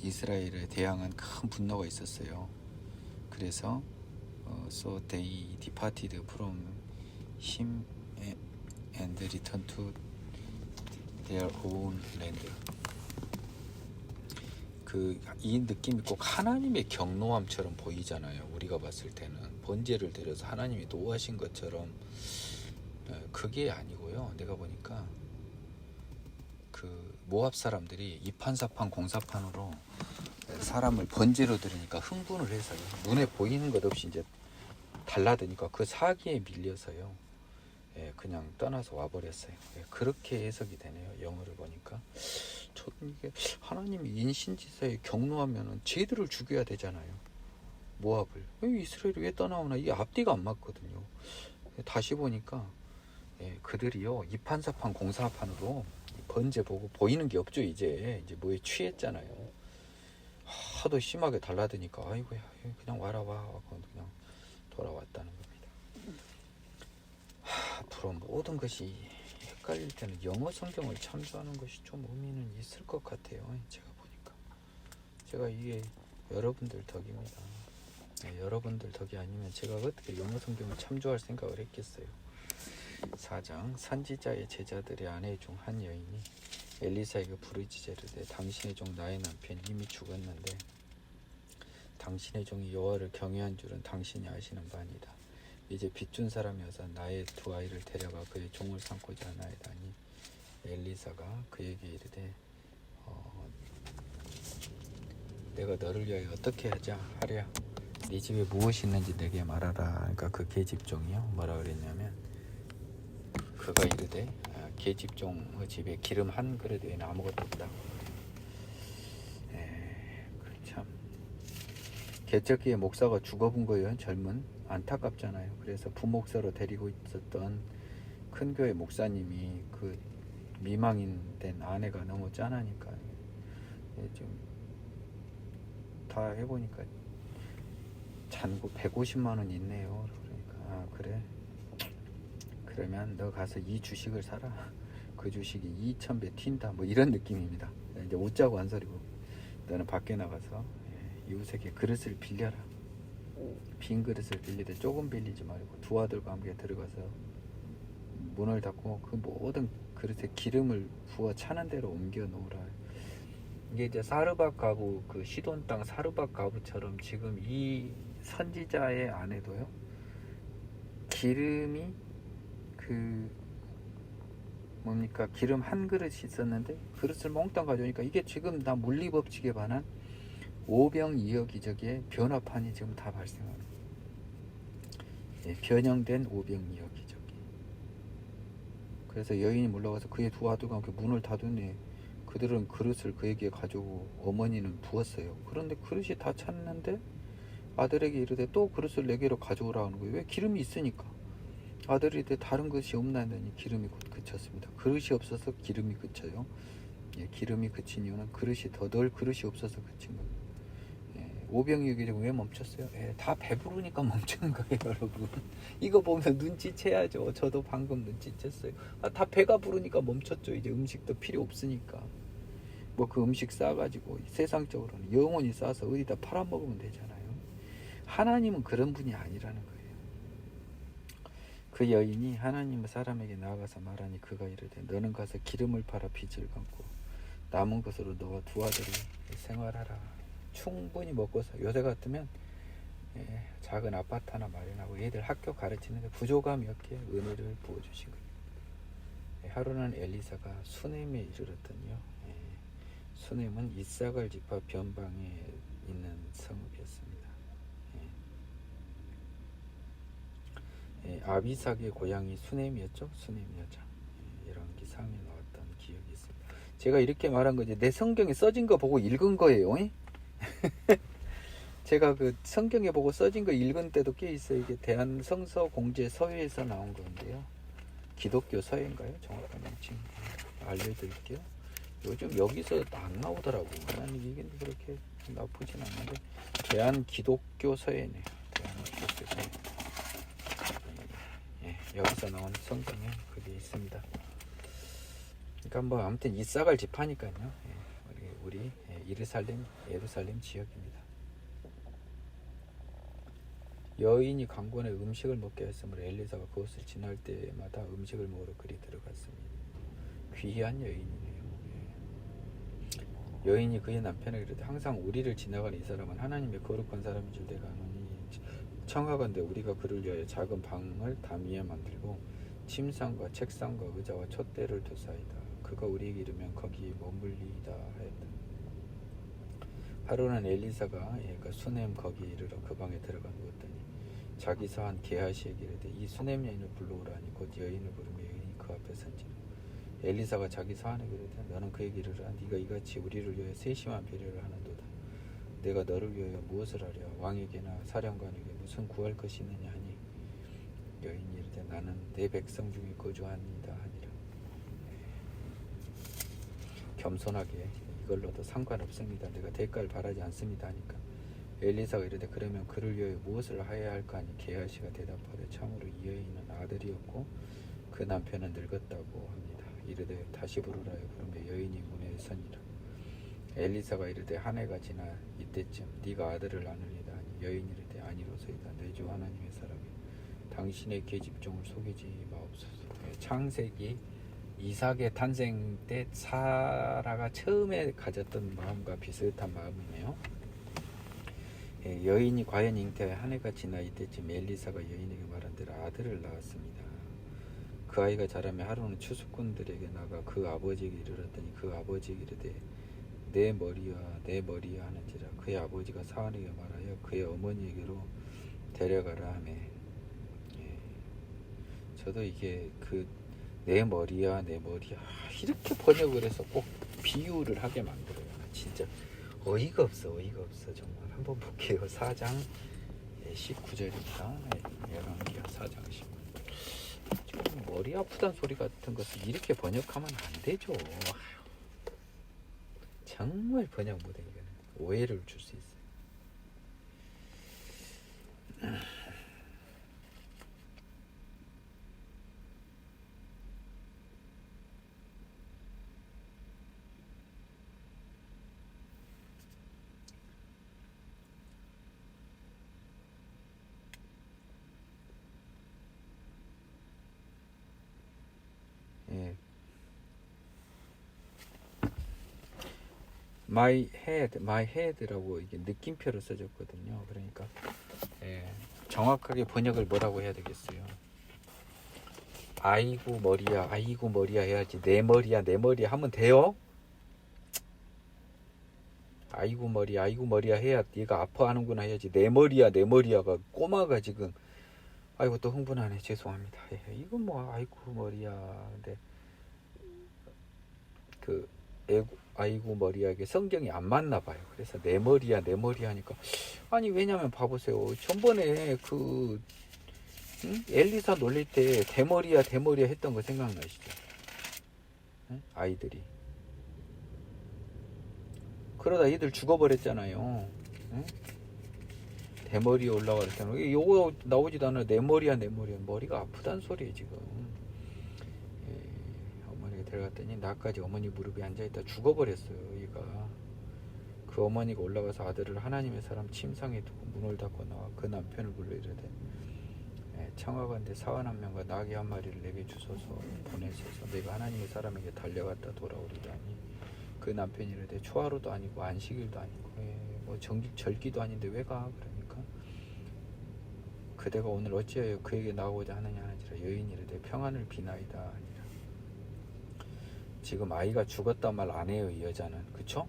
이스라엘에 대항한 큰 분노가 있었어요. 그래서 so they departed from him and returned to their own land. 이 느낌이 꼭 하나님의 경노함처럼 보이잖아요. 우리가 봤을 때는 번제를 드려서 하나님이 노하신 것처럼 그게 아니고요. 내가 보니까 모압 사람들이 이판사판 공사판으로 사람을 번제로 드리니까 흥분을 해서요. 눈에 보이는 것 없이 이제 달라드니까 그 사기에 밀려서요. 그냥 떠나서 와버렸어요. 그렇게 해석이 되네요. 영어를 보니까. 저는 이게 하나님이 인신지사에 경노하면은 쟤들을 죽여야 되잖아요. 모압을. 이스라엘이 왜 떠나오나? 이게 앞뒤가 안 맞거든요. 다시 보니까 그들이요, 이판사판 공사판으로 번제 보고 보이는 게 없죠. 이제 뭐에 취했잖아요. 하도 심하게 달라드니까 아이고야 그냥 와라 하고 그냥 돌아왔다는 겁니다. 앞으로 모든 것이 헷갈릴 때는 영어 성경을 참조하는 것이 좀 의미는 있을 것 같아요. 제가 보니까 제가 이게 여러분들 덕입니다. 여러분들 덕이 아니면 제가 어떻게 영어 성경을 참조할 생각을 했겠어요. 4장 선지자의 제자들의 아내 중 한 여인이 엘리사에게 부르짖으되 당신의 종 나의 남편이 이미 죽었는데 당신의 종이 여호와를 경외한 줄은 당신이 아시는 바니이다. 이제 빚준 사람이 어서 나의 두 아이를 데려가 그의 종을 삼고자 하나이다니 엘리사가 그에게 이르되 내가 너를 위하여 어떻게 하자 하랴 네 집에 무엇이 있는지 내게 말하라. 그러니까 그 계집종이요 뭐라 그랬냐면 그가 이르되 계집종의 집에 기름 한 그릇 외에는 아무것도 없다. 참 개척기에 목사가 죽어본 거예요. 젊은 안타깝잖아요. 그래서 부목사로 데리고 있었던 큰 교회 목사님이 그 미망인 된 아내가 너무 짠하니까 좀 다 해보니까 잔고 150만 원 있네요. 그러니까 그래? 그러면 너 가서 이 주식을 사라. 그 주식이 2,000배 튄다. 뭐 이런 느낌입니다. 이제 웃자고 한 소리고, 너는 밖에 나가서 이웃에게 그릇을 빌려라. 빈 그릇을 빌리되 조금 빌리지 말고 두 아들과 함께 들어가서 문을 닫고 그 모든 그릇에 기름을 부어 차는 대로 옮겨 놓으라. 이게 이제 사르밧 가부, 그 시돈 땅 사르밧 가부처럼 지금 이 선지자의 아내도요, 기름이 그 뭡니까, 기름 한 그릇이 있었는데 그릇을 몽땅 가져오니까 이게 지금 다 물리법칙에 반한 오병이어 기적의 변화판이 지금 다 발생하는, 변형된 오병이어 기적이. 그래서 여인이 물러가서 그의 두 아들과 함께 문을 닫으니 그들은 그릇을 그에게 가져오고 어머니는 부었어요. 그런데 그릇이 다 찼는데 아들에게 이르되 또 그릇을 내게로 가져오라 하는 거예요. 왜? 기름이 있으니까. 아들이 이르되 다른 것이 없나 했더니 기름이 곧 그쳤습니다. 그릇이 없어서 기름이 그쳐요. 기름이 그친 이유는 그릇이 더 넣을 그릇이 없어서 그친 겁니다. 오병이어 기적 왜 멈췄어요? 다 배부르니까 멈추는 거예요, 여러분. 이거 보면 눈치채야죠. 저도 방금 눈치챘어요. 다 배가 부르니까 멈췄죠. 이제 음식도 필요 없으니까. 뭐 그 음식 싸가지고 세상적으로는 영원히 싸서 어디다 팔아먹으면 되잖아요. 하나님은 그런 분이 아니라는 거예요. 그 여인이 하나님의 사람에게 나아가서 말하니 그가 이르되 너는 가서 기름을 팔아 빚을 갚고 남은 것으로 너와 두 아들이 생활하라. 충분히 먹고 사. 요새 같으면 작은 아파트 하나 마련하고 애들 학교 가르치는데 부족함이 없게 은혜를 부어주신 거예요. 하루는 엘리사가 수넴에 이르렀더니요, 수넴은 이사갈 지파 변방에 있는 성읍이었습니다. 아비삭의 고향이 수넴이었죠. 수넴 여자. 이런 기상이 나왔던 기억이 있습니다. 제가 이렇게 말한 거지 내 성경에 써진 거 보고 읽은 거예요. 제가 그 성경에 보고 써진 거 읽은 때도 꽤 있어요. 이게 대한성서공제 서회에서 나온 건데요. 기독교 서회인가요? 정확한 명칭 알려드릴게요. 요즘 여기서 안 나오더라고. 나는 이게 그렇게 나쁘진 않는데 대한기독교 서회네요. 대한기독교 서회. 여기서 나온 성경에 그게 있습니다. 그러니까 뭐 아무튼 이사갈 지파니까요. 우리 예루살렘 지역입니다. 여인이 강권에 음식을 먹게 했으므로 엘리사가 그곳을 지날 때마다 음식을 먹으러 그리 들어갔습니다. 귀한 여인이네요. 여인이 그의 남편에게 이르되 항상 우리를 지나가는 이 사람은 하나님의 거룩한 사람인 줄 내가 아노니 청하건대 우리가 그를 위하여 작은 방을 담위에 만들고 침상과 책상과 의자와 촛대를 두사이다. 그가 우리에게 이르면 거기에 머물리이다 하였다. 하루는 엘리사가 수넴 거기에 이르러 그 방에 들어가 누웠더니 자기 사한 게하시에게 이르되 이 수넴 여인을 불러오라니 곧 여인을 부르며 여인이 그 앞에 선지라. 엘리사가 자기 사한에게 이르되 너는 그에게 이르라 네가 이같이 우리를 위하여 세심한 배려를 하는도다. 내가 너를 위하여 무엇을 하랴? 왕에게나 사령관에게 무슨 구할 것이 있느냐 하니 여인이 이르되 나는 내 백성 중에 거주하니이다 하니라. 겸손하게 이걸로도 상관없습니다. 내가 대가를 바라지 않습니다 하니까 엘리사가 이르되 그러면 그를 위하여 무엇을 하여야 할까 하니 게하시가 대답하되 참으로 이 여인은 아들이었고 그 남편은 늙었다고 합니다. 이르되 다시 부르라여 부르며 여인이 문에 서니라. 엘리사가 이르되 한 해가 지나 이때쯤 네가 아들을 낳으리다 하니 여인이 이르되 아니로소이다. 내 주 하나님의 사람이 당신의 계집종을 속이지 마옵소서. 창세기 이삭의 탄생 때 사라가 처음에 가졌던 마음과 비슷한 마음이네요. 여인이 과연 잉태하여 한 해가 지나 이때쯤 엘리사가 여인에게 말한 대로 아들을 낳았습니다. 그 아이가 자라며 하루는 추수꾼들에게 나가 그 아버지에게 이르렀더니 그 아버지에게 이르되 내 머리야 하는지라. 그의 아버지가 사환에게 말하여 그의 어머니에게로 데려가라 하매 저도 이게 그 내 머리야 내 머리야 이렇게 번역을 해서 꼭 비유를 하게 만들어요. 진짜 어이가 없어 정말. 한번 볼게요. 4장 19절입니다. 열왕기하 4장 19절. 머리 아프단 소리 같은 것을 이렇게 번역하면 안 되죠. 정말 번역 못해. 오해를 줄 수 있어요. 예. my head라고 이게 느낌표로 써졌거든요. 그러니까 정확하게 번역을 뭐라고 해야 되겠어요? 아이고 머리야 해야지. 내 머리야 하면 돼요? 아이고 머리야 해야 얘가 아파하는구나 해야지. 내 머리야가 꼬마가 지금. 아이고 또 흥분하네. 죄송합니다. 이건 뭐 아이고 머리야. 근데 그 아이고 머리야 이게 성경이 안 맞나 봐요. 그래서 내 머리야 하니까 아니 왜냐면 봐보세요. 전번에 그 엘리사 놀릴 때 대머리야 했던 거 생각나시죠? 아이들이 그러다 얘들 죽어버렸잖아요. 대머리에 올라갈 때는 요거 나오지도 않아. 내 머리야 머리가 아프단 소리예요 지금. 어머니가 데려갔더니 나까지 어머니 무릎에 앉아있다 죽어버렸어요. 얘가 그 어머니가 올라가서 아들을 하나님의 사람 침상에 두고 문을 닫고 나와 그 남편을 불러 이르되 청하건대 사원 한 명과 나귀 한 마리를 내게 주소서 보내소서. 내가 하나님의 사람에게 달려갔다 돌아오리라니. 그 남편이 이르되 초하루도 아니고 안식일도 아니고 뭐 절기도 아닌데 왜 가? 그러니까 그대가 오늘 어찌하여 그에게 나오고자 하느냐 하니라. 여인이 이르되 평안을 비나이다 하니라. 지금 아이가 죽었다 말 안 해요 이 여자는. 그쵸?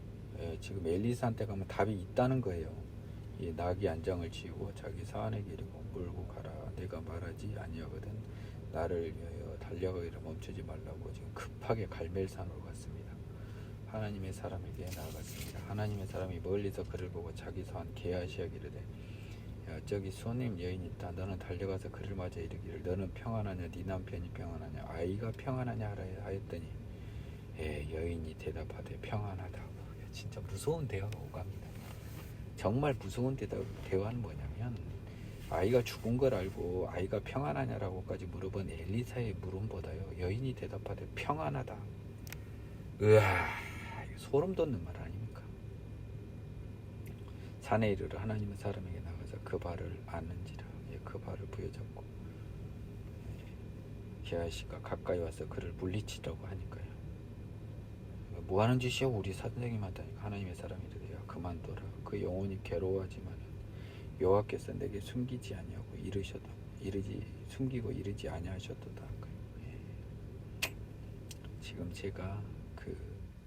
지금 엘리사한테 가면 답이 있다는 거예요. 이 나귀 안장을 지우고 자기 사안에게 이르고 몰고 가라. 내가 말하지 아니하거든 나를 위하여 달려가기를 멈추지 말라고. 지금 급하게 갈멜산으로 갔습니다. 하나님의 사람에게 나아갔습니다. 하나님의 사람이 멀리서 그를 보고 자기 사안 게하시하기를 야 저기 손님 여인 있다. 너는 달려가서 그를 맞아 이르기를 너는 평안하냐 네 남편이 평안하냐 아이가 평안하냐 하라 하였더니 여인이 대답하되 평안하다고. 진짜 무서운 대화가 오갑니다. 정말 무서운 대화는 뭐냐면 아이가 죽은 걸 알고 아이가 평안하냐라고까지 물어본 엘리사의 물음보다요 여인이 대답하되 평안하다. 으아 소름 돋는 말 아닙니까? 산에 이르러 하나님의 사람에게 나가서 그 발을 안는지라. 그 발을 부여잡고 게하시가 가까이 와서 그를 물리치라고 하니까요. 뭐 하는 짓이요? 우리 선생님한테. 하나님의 사람이 이르되 야 그만둬라. 그 영혼이 괴로워하지만 여호와께서 내게 숨기지 아니하고 숨기고 이르지 아니하셨도다. 지금 제가 그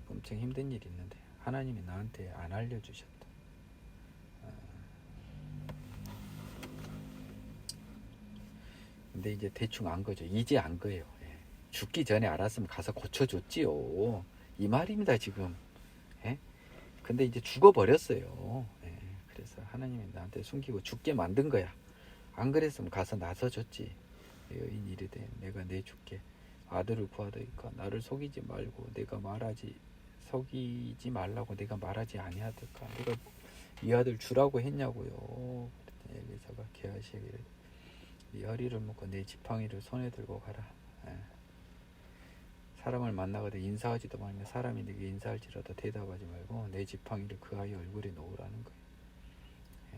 엄청 힘든 일이 있는데 하나님이 나한테 안 알려주셨다. 근데 이제 대충 안 거죠. 이제 안 거예요. 죽기 전에 알았으면 가서 고쳐줬지요. 이 말입니다 지금. 근데 이제 죽어버렸어요. 그래서 하나님이 나한테 숨기고 죽게 만든 거야. 안 그랬으면 가서 나서줬지. 여인이 이르되 내가 내 주께 아들을 구하더이까 나를 속이지 말고 속이지 말라고 내가 말하지 아니하더까. 내가 이 아들 주라고 했냐고요. 엘리사가 게하시기를 네 허리를 묶고 내 지팡이를 손에 들고 가라. 사람을 만나거든 인사하지도 말며 사람이 네게 인사할지라도 대답하지 말고 내 지팡이를 그 아이 얼굴에 놓으라는 거예요.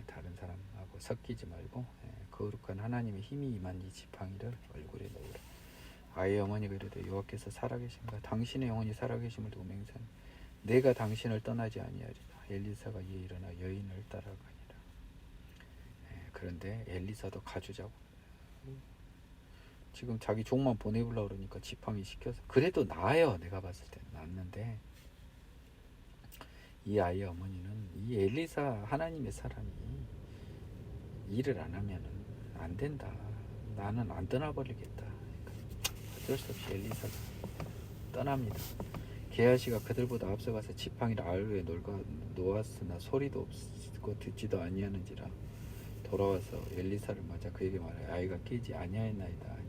다른 사람하고 섞이지 말고 거룩한 하나님의 힘이 임한 이 지팡이를 얼굴에 놓으라. 아이의 어머니가 이르되 여호와께서 살아계신가 당신의 영혼이 살아계심을 두고 맹세하니 내가 당신을 떠나지 아니하리라. 엘리사가 이에 일어나 여인을 따라가니라. 그런데 엘리사도 가주자고 지금 자기 종만 보내보려고 그러니까 지팡이 시켜서 그래도 나아요. 내가 봤을 때는 낫는데 이 아이의 어머니는 이 엘리사 하나님의 사람이 일을 안 하면은 안 된다. 나는 안 떠나버리겠다. 어쩔 수 없이 엘리사가 떠납니다. 게하시가 그들보다 앞서가서 지팡이를 아르에 놓았으나 소리도 없고 듣지도 아니하는지라 돌아와서 엘리사를 맞아 그에게 말하여 아이가 깨지 아니하였나이다 아니라.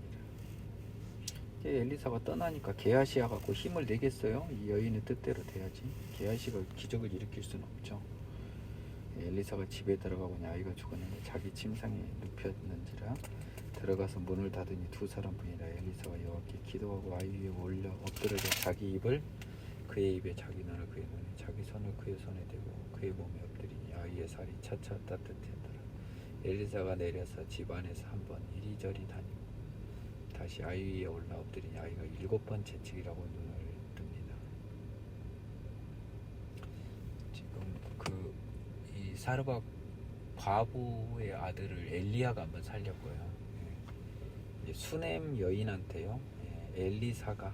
이제 엘리사가 떠나니까 게하시가 갖고 힘을 내겠어요? 이 여인의 뜻대로 돼야지. 게하시가 기적을 일으킬 수는 없죠. 엘리사가 집에 들어가보니 아이가 죽었는데 자기 침상에 눕혔는지라 들어가서 문을 닫으니 두 사람뿐이라. 엘리사가 여호와께 기도하고 아이 위에 올려 엎드려져 자기 입을 그의 입에 자기 눈을 그의 눈에 자기 손을 그의 손에 대고 그의 몸에 엎드리니 아이의 살이 차차 따뜻했더라. 엘리사가 내려서 집 안에서 한번 이리저리 다니고 다시 아이 위에 올라 엎드리니 아이가 7번 채찍이라고 눈을 뜹니다. 지금 이 사르밧 과부의 아들을 엘리야가 한번 살렸고요. 수넴 여인한테요, 엘리사가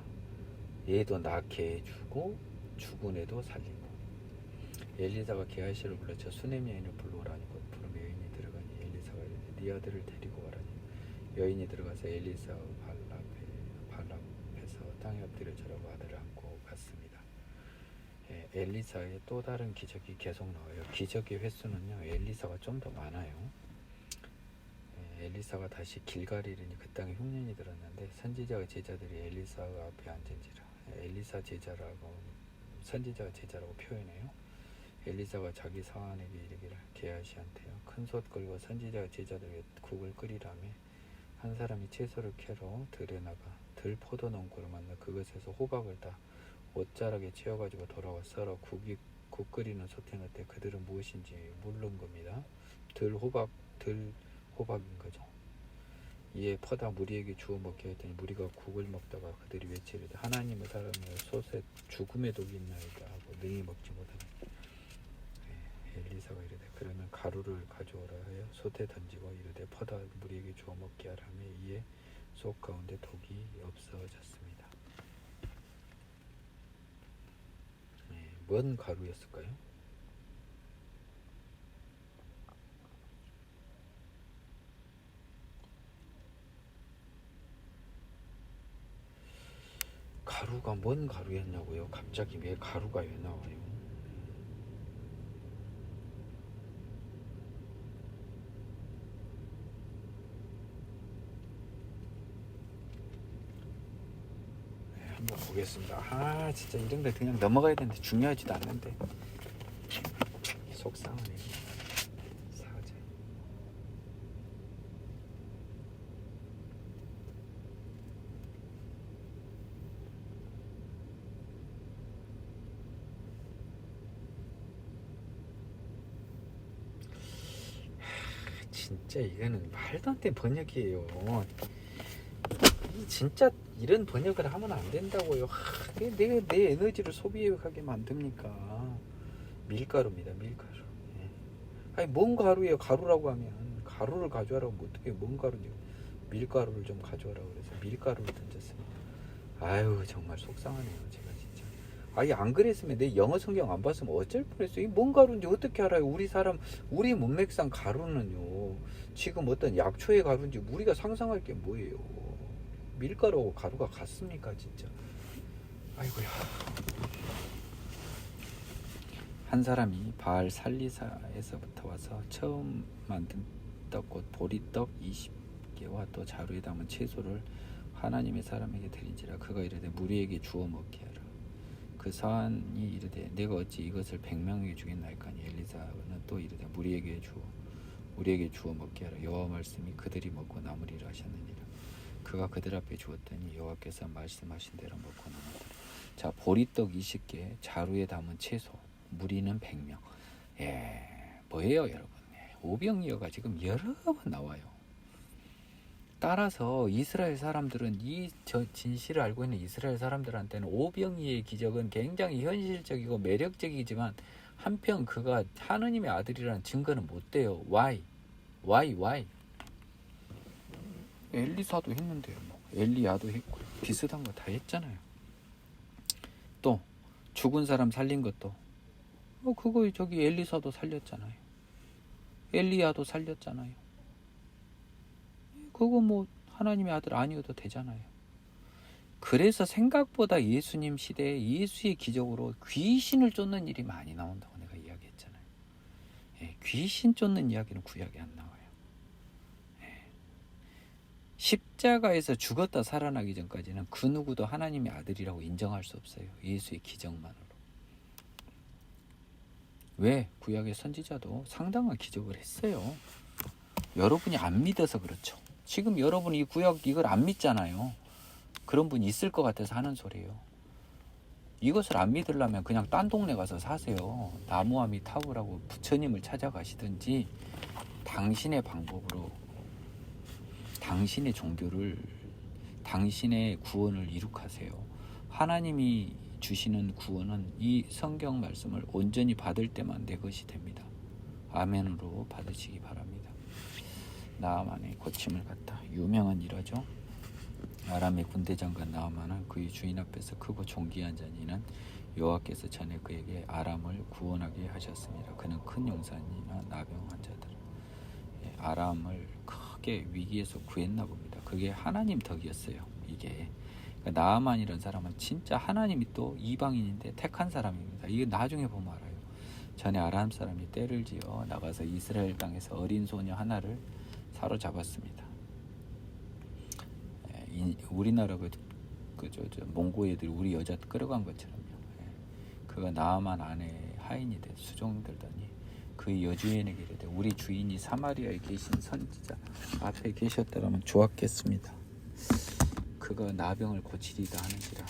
얘도 낳게 해주고 죽은 애도 살리고. 엘리사가 게하시를 불러 저 수넴 여인을 불러오라니 곧 부르며 여인이 들어가니 엘리사가 이르되 네 아들을 데리고 와라니. 여인이 들어가서 엘리사 발 앞에서 땅에 엎드려 절하고 아들을 안고 갔습니다. 엘리사의 또 다른 기적이 계속 나와요. 기적의 횟수는요, 엘리사가 좀 더 많아요. 엘리사가 다시 길갈에 이르니 그 땅에 흉년이 들었는데 선지자와 제자들이 엘리사가 앞에 앉은지라. 엘리사 제자라고 선지자가 제자라고 표현해요. 엘리사가 자기 사환에게 이르기를 게하시한테요 큰 솥 끌고 선지자와 제자들에게 국을 끓이라며 한 사람이 채소를 캐러 들에 나가 들 포도 농구를 만나 그것에서 호박을 다 옷자락에 채워가지고 돌아와 썰어 국 끓이는 솥에 넣을 그들은 무엇인지 물른 겁니다. 들 호박인 거죠. 이에 퍼다 무리에게 주어 먹게 했더니 무리가 국을 먹다가 그들이 외치리되 하나님의 사람이여 솥에 죽음의 독이 있나이다 하고 능히 먹지 못하니. 엘리사가 이르되 그러면 가루를 가져오라 하여 솥에 던지고 이르되 퍼다 무리에게 주어 먹게 하라며 이에 솥 가운데 독이 없어졌습니다. 뭔 가루였을까요? 가루가 뭔 가루였냐고요? 갑자기 왜 가루가 왜 나와요? 한번 보겠습니다. 진짜 이런 거 그냥 넘어가야 되는데 중요하지도 않는데 속상하네. 사제. 진짜 이거는 말도 안 되는 번역이에요. 진짜 이런 번역을 하면 안 된다고요. 내 에너지를 소비하게 만듭니까? 밀가루입니다. 밀가루. 아니 뭔 가루예요? 가루라고 하면 가루를 가져와라고 하면 어떻게 뭔 가루냐? 밀가루를 좀 가져와라고 그래서 밀가루를 던졌습니다. 아유 정말 속상하네요. 제가 진짜. 아니 안 그랬으면 내 영어 성경 안 봤으면 어쩔 뻔했어요. 이 뭔 가루인지 어떻게 알아요? 우리 문맥상 가루는요. 지금 어떤 약초의 가루인지 우리가 상상할 게 뭐예요? 밀가루하고 가루가 같습니까 진짜. 아이고야. 한 사람이 바알 살리사에서부터 와서 처음 만든 떡곧 보리떡 20개와 또 자루에 담은 채소를 하나님의 사람에게 드린지라. 그가 이르되 무리에게 주어 먹게 하라. 그 사환이 이르되 내가 어찌 이것을 100명에게 주겠나이까니. 엘리사는 또 이르되 우리에게 주어 먹게 하라. 여호와 말씀이 그들이 먹고 남으리라 하셨느니라. 그가 그들 앞에 주었더니 여호와께서 말씀하신 대로 먹고 남았더라. 자, 보리떡 20개, 자루에 담은 채소, 무리는 100명. 뭐예요 여러분? 오병이어가 지금 여러 번 나와요. 따라서 이스라엘 사람들은 저 진실을 알고 있는 이스라엘 사람들한테는 오병이의 기적은 굉장히 현실적이고 매력적이지만 한편 그가 하느님의 아들이라는 증거는 못 돼요. Why? 엘리사도 했는데요. 엘리야도 했고 비슷한 거 다 했잖아요. 또 죽은 사람 살린 것도 그거 저기 엘리사도 살렸잖아요. 엘리야도 살렸잖아요. 그거 뭐 하나님의 아들 아니어도 되잖아요. 그래서 생각보다 예수님 시대에 예수의 기적으로 귀신을 쫓는 일이 많이 나온다고 내가 이야기했잖아요. 예, 귀신 쫓는 이야기는 구약에 안 나와요. 예, 십자가에서 죽었다 살아나기 전까지는 그 누구도 하나님의 아들이라고 인정할 수 없어요. 예수의 기적만으로. 왜? 구약의 선지자도 상당한 기적을 했어요. 여러분이 안 믿어서 그렇죠. 지금 여러분이 이 구약 이걸 안 믿잖아요. 그런 분이 있을 것 같아서 하는 소리예요. 이것을 안 믿으려면 그냥 딴 동네 가서 사세요. 나무아미 타우라고 부처님을 찾아가시든지 당신의 방법으로 당신의 종교를, 당신의 구원을 이룩하세요. 하나님이 주시는 구원은 이 성경 말씀을 온전히 받을 때만 내 것이 됩니다. 아멘으로 받으시기 바랍니다. 나아만의 고침을 갖다. 유명한 일화죠. 아람의 군대장관 나아만은 그의 주인 앞에서 크고 존귀한 자니는 여호와께서 전에 그에게 아람을 구원하게 하셨습니다. 그는 큰 용사니나 나병한 자들, 아람을 크게 위기에서 구했나 봅니다. 그게 하나님 덕이었어요. 이게 그러니까 나아만이라는 사람은 진짜 하나님이 또 이방인인데 택한 사람입니다. 이게 나중에 보면 알아요. 전에 아람 사람이 떼를 지어 나가서 이스라엘 땅에서 어린 소녀 하나를 사로잡았습니다. 우리나라 몽고 애들이 우리 여자 끌어간 것처럼요. 그가 나아만 아내 하인이 돼 수종들더니 그 여주인에게 이르되 우리 주인이 사마리아에 계신 선지자 앞에 계셨더라면 좋았겠습니다. 그가 나병을 고치리다 하는지라.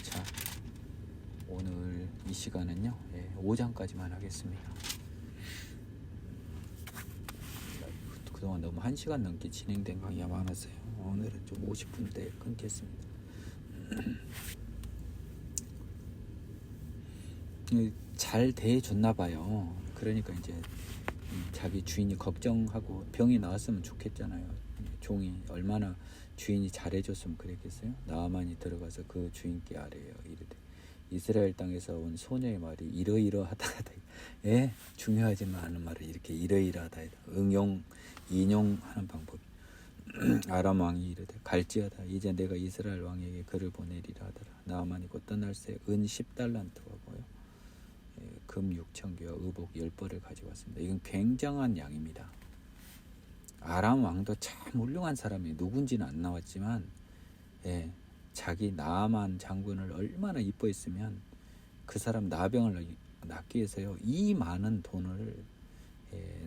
자, 오늘 이 시간은요 5장까지만 하겠습니다. 그동안 너무 1시간 넘게 진행된 강의가 많았어요. 오늘은 좀 50분대 끊겠습니다. 잘 대해줬나 봐요. 그러니까 이제 자기 주인이 걱정하고 병이 나았으면 좋겠잖아요. 종이 얼마나 주인이 잘해줬으면 그랬겠어요. 나아만이 들어가서 그 주인께 아뢰어 이르되 이스라엘 땅에서 온 소녀의 말이 이러이러하다. 예, 중요하지만 않은 말을 이렇게 이러이러하다 인용하는 방법. 아람 왕이 이르되 갈지어다. 이제 내가 이스라엘 왕에게 그를 보내리라 하더라. 나아만이 곧 떠날 새 은 10달란트하고요 금 6,000개와 의복 10벌을 가져왔습니다. 이건 굉장한 양입니다. 아람 왕도 참 훌륭한 사람이 누군지는 안 나왔지만 자기 나아만 장군을 얼마나 이뻐했으면 그 사람 나병을 낫기 위해서요 이 많은 돈을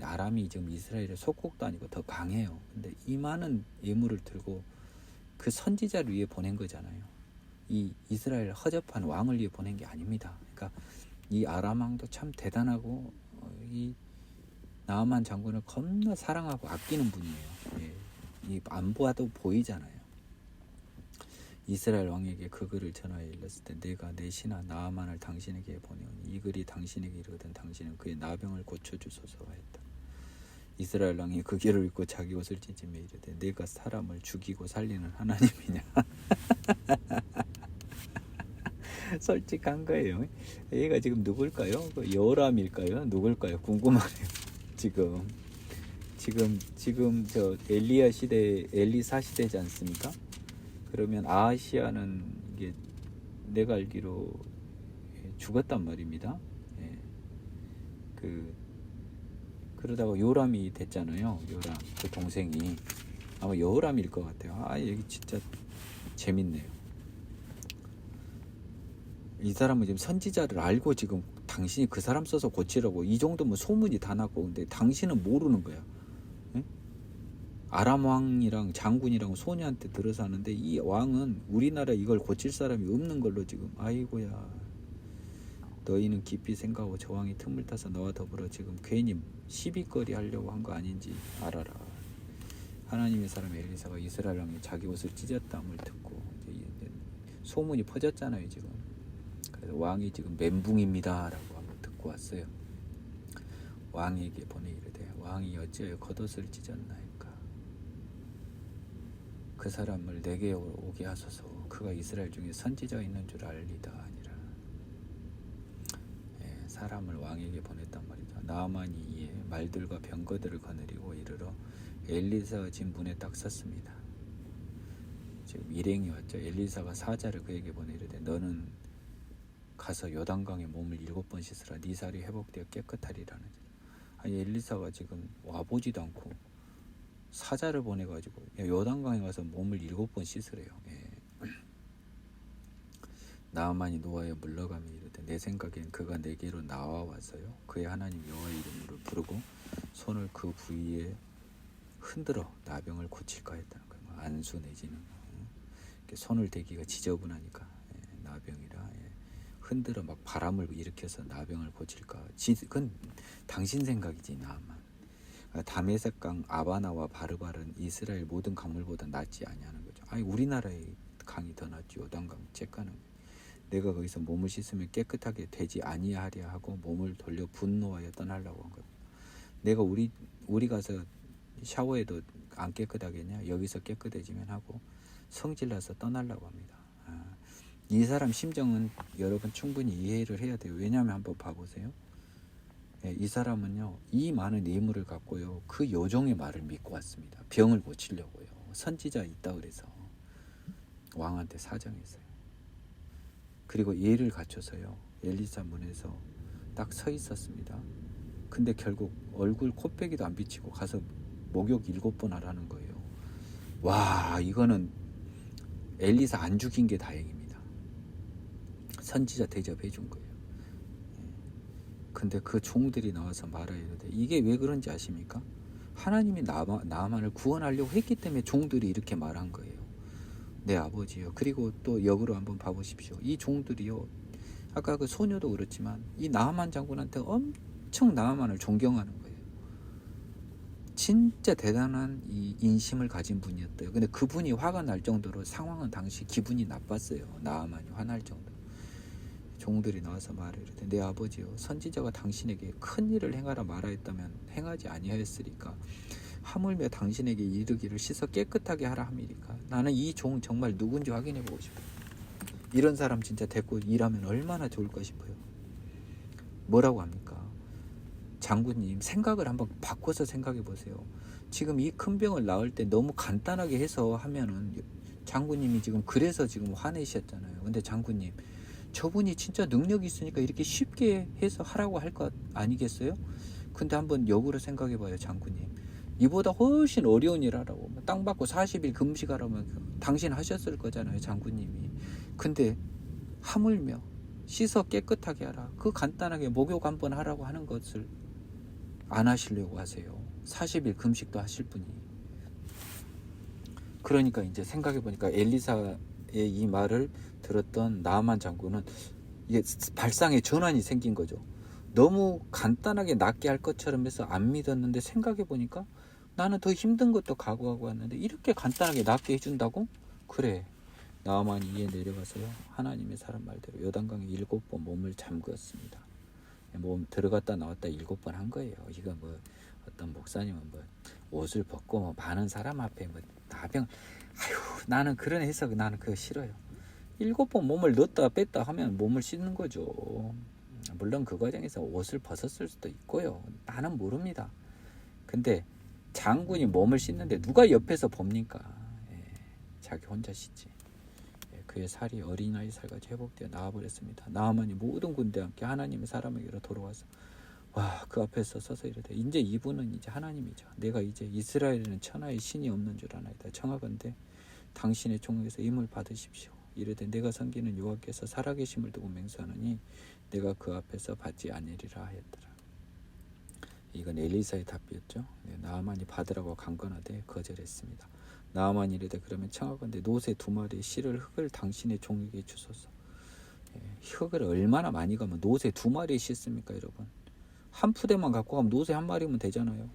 아람이 지금 이스라엘의 속국도 아니고 더 강해요. 근데 이 많은 예물을 들고 그 선지자를 위해 보낸 거잖아요. 이 이스라엘 허접한 왕을 위해 보낸 게 아닙니다. 그러니까 이 아람 왕도 참 대단하고 이 나아만 장군을 겁나 사랑하고 아끼는 분이에요. 이 안 보아도 보이잖아요. 이스라엘 왕에게 그 글을 전하여 일렀을 때 내가 내 신하 나아만을 당신에게 보내오니 이 글이 당신에게 이르거든 당신은 그의 나병을 고쳐주소서 했다. 이스라엘 왕이 그 글을 읽고 자기 옷을 찢으며 이르되 내가 사람을 죽이고 살리는 하나님이냐. 솔직한 거예요. 얘가 지금 누굴까요? 여호람일까요? 누굴까요? 궁금하네요. 지금 저 엘리야 시대, 엘리사 시대지 않습니까? 그러면 아하시아는 이게 내가 알기로 죽었단 말입니다. 그러다가 요람이 됐잖아요. 요람 그 동생이 아마 여호람일 것 같아요. 여기 진짜 재밌네요. 이 사람은 지금 선지자를 알고 지금 당신이 그 사람 써서 고치라고 이 정도면 소문이 다 났고 근데 당신은 모르는 거야. 아람 왕이랑 장군이랑 소녀한테 들어서 하는데 이 왕은 우리나라 이걸 고칠 사람이 없는 걸로 지금 아이고야 너희는 깊이 생각하고 저 왕이 틈을 타서 너와 더불어 지금 괜히 시비거리 하려고 한 거 아닌지 알아라. 하나님의 사람 엘리사가 이스라엘 왕이 자기 옷을 찢었다함을 듣고 이제 소문이 퍼졌잖아요 지금. 그래서 왕이 지금 멘붕입니다 라고 한번 듣고 왔어요. 왕에게 보내 이르되 왕이 어찌하여 겉옷을 찢었나이까. 그 사람을 내게 오게 하소서. 그가 이스라엘 중에 선지자가 있는 줄 알리다 아니라. 사람을 왕에게 보냈단 말이죠. 나아만이 이에 말들과 병거들을 거느리고 이르러 엘리사의 진 문에 딱 섰습니다. 지금 일행이 왔죠. 엘리사가 사자를 그에게 보내 이르되 너는 가서 요단강에 몸을 7번 씻으라. 네 살이 회복되어 깨끗하리라는. 아니 엘리사가 지금 와보지도 않고 사자를 보내가지고 요단강에 가서 몸을 7번 씻으래요. 예. 나아만이 노아에 물러가며 이르되 내 생각엔 그가 내게로 나와와서요 그의 하나님 여호와의 이름으로 부르고 손을 그 부위에 흔들어 나병을 고칠까 했다는 거예요. 안수 내지는 손을 대기가 지저분하니까 나병이라 흔들어 막 바람을 일으켜서 나병을 고칠까. 그건 당신 생각이지. 나만 다메섹강 아바나와 바르바른 이스라엘 모든 강물보다 낫지 아니하는 거죠. 아니 우리나라의 강이 더 낫지. 요단강 째까는 내가 거기서 몸을 씻으면 깨끗하게 되지 아니하랴 하고 몸을 돌려 분노하여 떠나려고 한 겁니다. 내가 우리 가서 샤워해도 안 깨끗하겠냐? 여기서 깨끗해지면 하고 성질나서 떠나려고 합니다. 이 사람 심정은 여러분 충분히 이해를 해야 돼요. 왜냐하면 한번 봐보세요. 이 사람은요 이 많은 예물을 갖고요 그 여종의 말을 믿고 왔습니다. 병을 고치려고요. 선지자 있다 그래서 왕한테 사정했어요. 그리고 예를 갖춰서요 엘리사 문에서 딱 서 있었습니다. 근데 결국 얼굴 코빼기도 안 비치고 가서 목욕 7번 하라는 거예요. 와 이거는 엘리사 안 죽인 게 다행입니다. 선지자 대접해 준 거예요. 근데 그 종들이 나와서 말하야 돼. 이게 왜 그런지 아십니까? 하나님이 나만을 구원하려고 했기 때문에 종들이 이렇게 말한 거예요. 내 아버지요. 그리고 또 역으로 한번 봐보십시오. 이 종들이요. 아까 그 소녀도 그렇지만 이 나하만 장군한테 엄청 나하만을 존경하는 거예요. 진짜 대단한 이 인심을 가진 분이었대요. 근데 그분이 화가 날 정도로 상황은 당시 기분이 나빴어요. 나하만이 화날 정도로. 종들이 나와서 말하되 내 아버지요 선지자가 당신에게 큰 일을 행하라 말하였다면 행하지 아니하였으리까 하물며 당신에게 이르기를 씻어 깨끗하게 하라 함이리까. 나는 이 종 정말 누군지 확인해 보고 싶어요. 이런 사람 진짜 데리고 일하면 얼마나 좋을까 싶어요. 뭐라고 합니까? 장군님 생각을 한번 바꿔서 생각해 보세요. 지금 이 큰 병을 나을 때 너무 간단하게 해서 하면은 장군님이 지금 그래서 지금 화내셨잖아요. 근데 장군님 저분이 진짜 능력이 있으니까 이렇게 쉽게 해서 하라고 할 것 아니겠어요? 근데 한번 역으로 생각해 봐요. 장군님 이보다 훨씬 어려운 일 하라고 땅 받고 40일 금식하라면 당신 하셨을 거잖아요. 장군님이. 근데 하물며 씻어 깨끗하게 하라 그 간단하게 목욕 한번 하라고 하는 것을 안 하시려고 하세요. 40일 금식도 하실 분이. 그러니까 이제 생각해 보니까 엘리사의 이 말을 들었던 나아만 장군은 이게 발상의 전환이 생긴 거죠. 너무 간단하게 낫게 할 것처럼 해서 안 믿었는데 생각해 보니까 나는 더 힘든 것도 각오하고 왔는데 이렇게 간단하게 낫게 해준다고? 그래. 나아만이 이에 내려가서요 하나님의 사람 말대로 요단강에 7번 몸을 잠그었습니다. 몸 들어갔다 나왔다 7번 한 거예요. 이거 뭐 어떤 목사님은 뭐 옷을 벗고 뭐 많은 사람 앞에 뭐 나병 아유 나는 그런 해석 나는 그거 싫어요. 7번 몸을 넣었다 뺐다 하면 몸을 씻는 거죠. 물론 그 과정에서 옷을 벗었을 수도 있고요. 나는 모릅니다. 근데 장군이 몸을 씻는데 누가 옆에서 봅니까? 자기 혼자 씻지. 그의 살이 어린아이 살같이 회복되어 나와버렸습니다. 나아만이 모든 군대와 함께 하나님의 사람에게로 돌아와서 와 그 앞에서 서서 이르되 이제 이분은 이제 하나님이죠. 내가 이제 이스라엘에는 천하의 신이 없는 줄 아나이다. 청하건대 당신의 종에게서 임을 받으십시오. 이르되 내가 섬기는 여호와께서 살아계심을 두고 맹세하노니 내가 그 앞에서 받지 아니리라 하였더라. 이건 엘리사의 답이었죠. 나아만이 받으라고 강건하되 거절했습니다. 나아만이 이르되 그러면 청하건대 노새 2마리의 실을 흙을 당신의 종에게 주소서. 흙을 얼마나 많이 가면 노새 2마리 씻습니까 여러분? 한 푸대만 갖고 가면 노새 1마리면 되잖아요.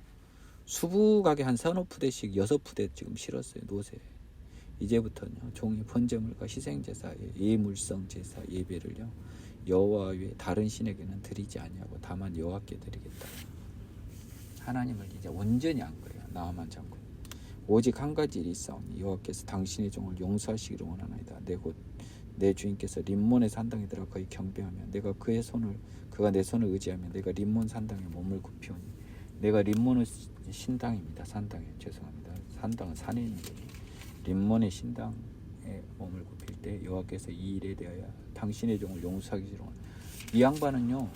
수북하게 한 3-4푸대씩 6푸대 지금 실었어요. 노새. 이제부터는요 종이 번제물과 희생제사 예물성 제사 예배를요 여호와 외에 다른 신에게는 드리지 아니하고 다만 여호와께 드리겠다. 하나님을 이제 온전히 안 거예요. 나아만 장군. 오직 한 가지 일이 있사오니 여호와께서 당신의 종을 용서하시기를 원하나이다. 내 주인께서 림몬의 산당에 들어가 거의 경배하며 그가 내 손을 의지하며 내가 림몬 산당에 몸을 굽히오니 내가 림몬의 신당입니다. 산당에 죄송합니다. 산당은 산에 있는 거예요. 림몬의 신당 몸을 굽힐 때 여호와께서 이 일에 대하여 당신의 종을 용서하기로. 이 양반은요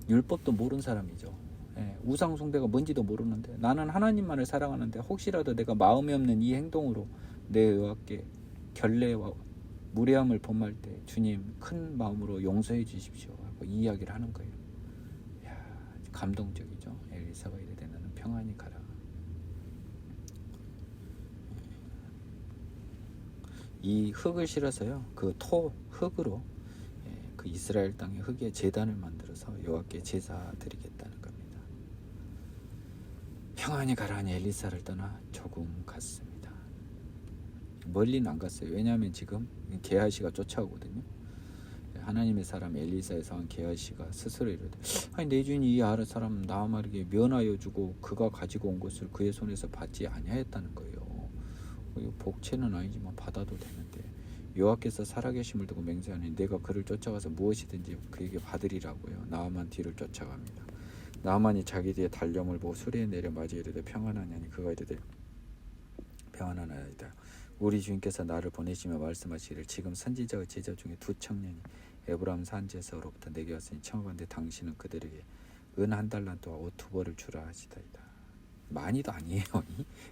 율법도 모르는 사람이죠. 우상 숭배가 뭔지도 모르는데 나는 하나님만을 사랑하는데 혹시라도 내가 마음이 없는 이 행동으로 내 여호와께 결례와 무례함을 범할 때 주님 큰 마음으로 용서해 주십시오 하고 이 이야기를 하는 거예요. 이야, 감동적이죠. 엘리사가 이르되 너는 평안히 가라. 이 흙을 실어서요 그 흙으로 그 이스라엘 땅의 흙에 제단을 만들어서 여호와께 제사 드리겠다는 겁니다. 평안히 가라니 엘리사를 떠나 조금 갔습니다. 멀리는 안 갔어요. 왜냐하면 지금 게하시가 쫓아오거든요. 하나님의 사람 엘리사의 상한 게하시가 스스로 이르되 아니 내 주인이 이 아랫 사람 나아말에게 면하여 주고 그가 가지고 온 것을 그의 손에서 받지 아니하였다는 거예요. 복채는 아니지만 받아도 되는데 여호와께서 살아계심을 두고 맹세하니 내가 그를 쫓아가서 무엇이든지 그에게 받으리라고요. 나아만 뒤를 쫓아갑니다. 나아만이 자기 뒤에 달려을 보고 수레에 내려 맞이 이르되 평안하냐니 그가 이르되 평안하나이다. 우리 주인께서 나를 보내시며 말씀하시기를 지금 선지자의 제자 중에 두 청년이 에브라임 산지에서로부터 내게 왔으니 청하건대 당신은 그들에게 은 1달란트와 옷 2벌을 주라 하시다이다. 많이도 아니에요.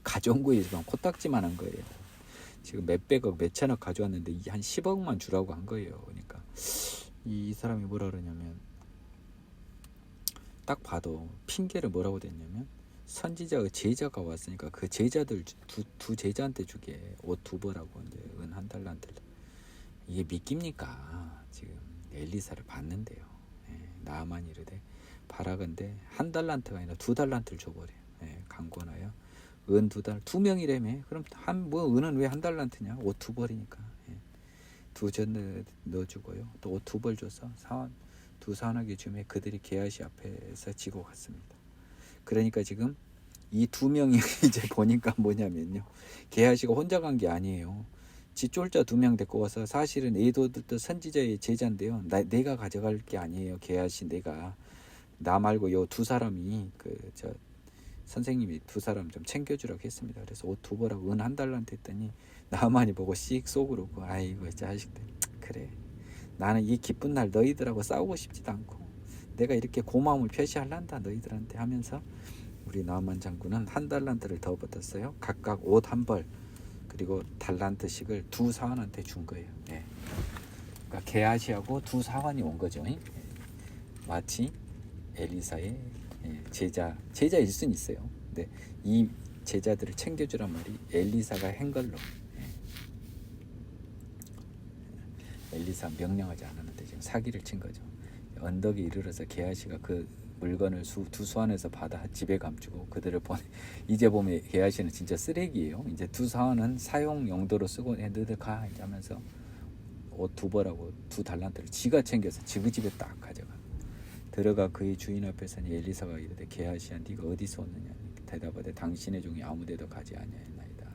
가져온 거에 지금 코딱지만 한 거예요. 지금 몇백억 몇천억 가져왔는데 한 10억만 주라고 한 거예요. 그러니까 이 사람이 뭐라 그러냐면 딱 봐도 핑계를 뭐라고 댔냐면 선지자의 제자가 왔으니까 그 제자들 두 제자한테 주게 옷 2벌하고 이제 은 1달란트를. 이게 믿깁니까? 지금 엘리사를 봤는데요. 나아만이 이르되 바라건대 1달란트가 아니라 2달란트를 줘버려요. 강권하여 은 2달 2명이라며 그럼 은은 왜 1달란트냐? 옷 2벌이니까 2전 넣어주고요. 또 옷 2벌 줘서 두 사원에게 주매 그들이 게하시 앞에서 지고 갔습니다. 그러니까 지금 이 2명이 이제 보니까 뭐냐면요. 게하시가 혼자 간 게 아니에요. 지 쫄자 2명 데리고 와서 사실은 에도도 선지자의 제자인데요. 내가 가져갈 게 아니에요. 게하시 내가 나 말고 요 2사람이 선생님이 2사람 좀 챙겨주라고 했습니다. 그래서 옷 2벌하고 은 1달란트 했더니 나만이 보고 씩 속으로 아이고 자식들 그래 나는 이 기쁜 날 너희들하고 싸우고 싶지도 않고 내가 이렇게 고마움을 표시할란다 너희들한테 하면서 우리 나만 장군은 1달란트를 더 받았어요. 각각 옷 1벌 그리고 달란트씩을 2사원한테 준 거예요. 그러니까 게하시하고 2사원이 온 거죠. 마치 엘리사의 제자일 수는 있어요. 근데 이 제자들을 챙겨주란 말이 엘리사가 한 걸로 엘리사 명령하지 않았는데 지금 사기를 친 거죠. 언덕에 이르러서 게하시가 그 물건을 두 수완에서 받아 집에 감추고 그들을 보내. 이제 보면 게하시는 진짜 쓰레기예요. 이제 2사원은 사용 용도로 쓰고 너희들 가 이제 하면서 옷 2벌하고 2달란트를 지가 챙겨서 지그 집에 딱 가져가. 들어가 그의 주인 앞에 서니 엘리사가 이르되 게하시야 네가 어디서 왔느냐 대답하되 당신의 종이 아무데도 가지 아니하였나이다.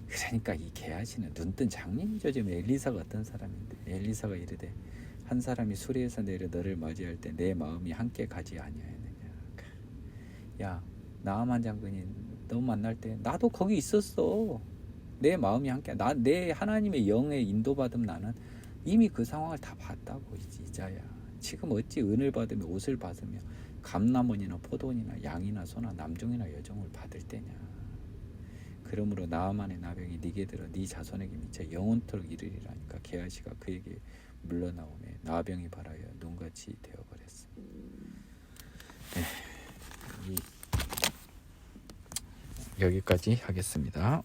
그러니까 이 게하시는 눈뜬 장님이죠. 지금 엘리사가 어떤 사람인데 엘리사가 이르되 한 사람이 수리에서 내려 너를 맞이할 때 내 마음이 함께 가지 아니하였느냐. 야 나아만 장군이 너 만날 때 나도 거기 있었어. 내 마음이 함께 내 하나님의 영에 인도받음 나는 이미 그 상황을 다 봤다고 이자야. 지금 어찌 은을 받으며 옷을 받으며 감남원이나 포도원이나 양이나 소나 남종이나 여종을 받을 때냐. 그러므로 나아만의 나병이 네게 들어 네 자손에게 미쳐 영원토록 이르리라니까. 게하시가 그에게 물러나오매 나병이 발하여 눈같이 되어버렸어. 여기까지 하겠습니다.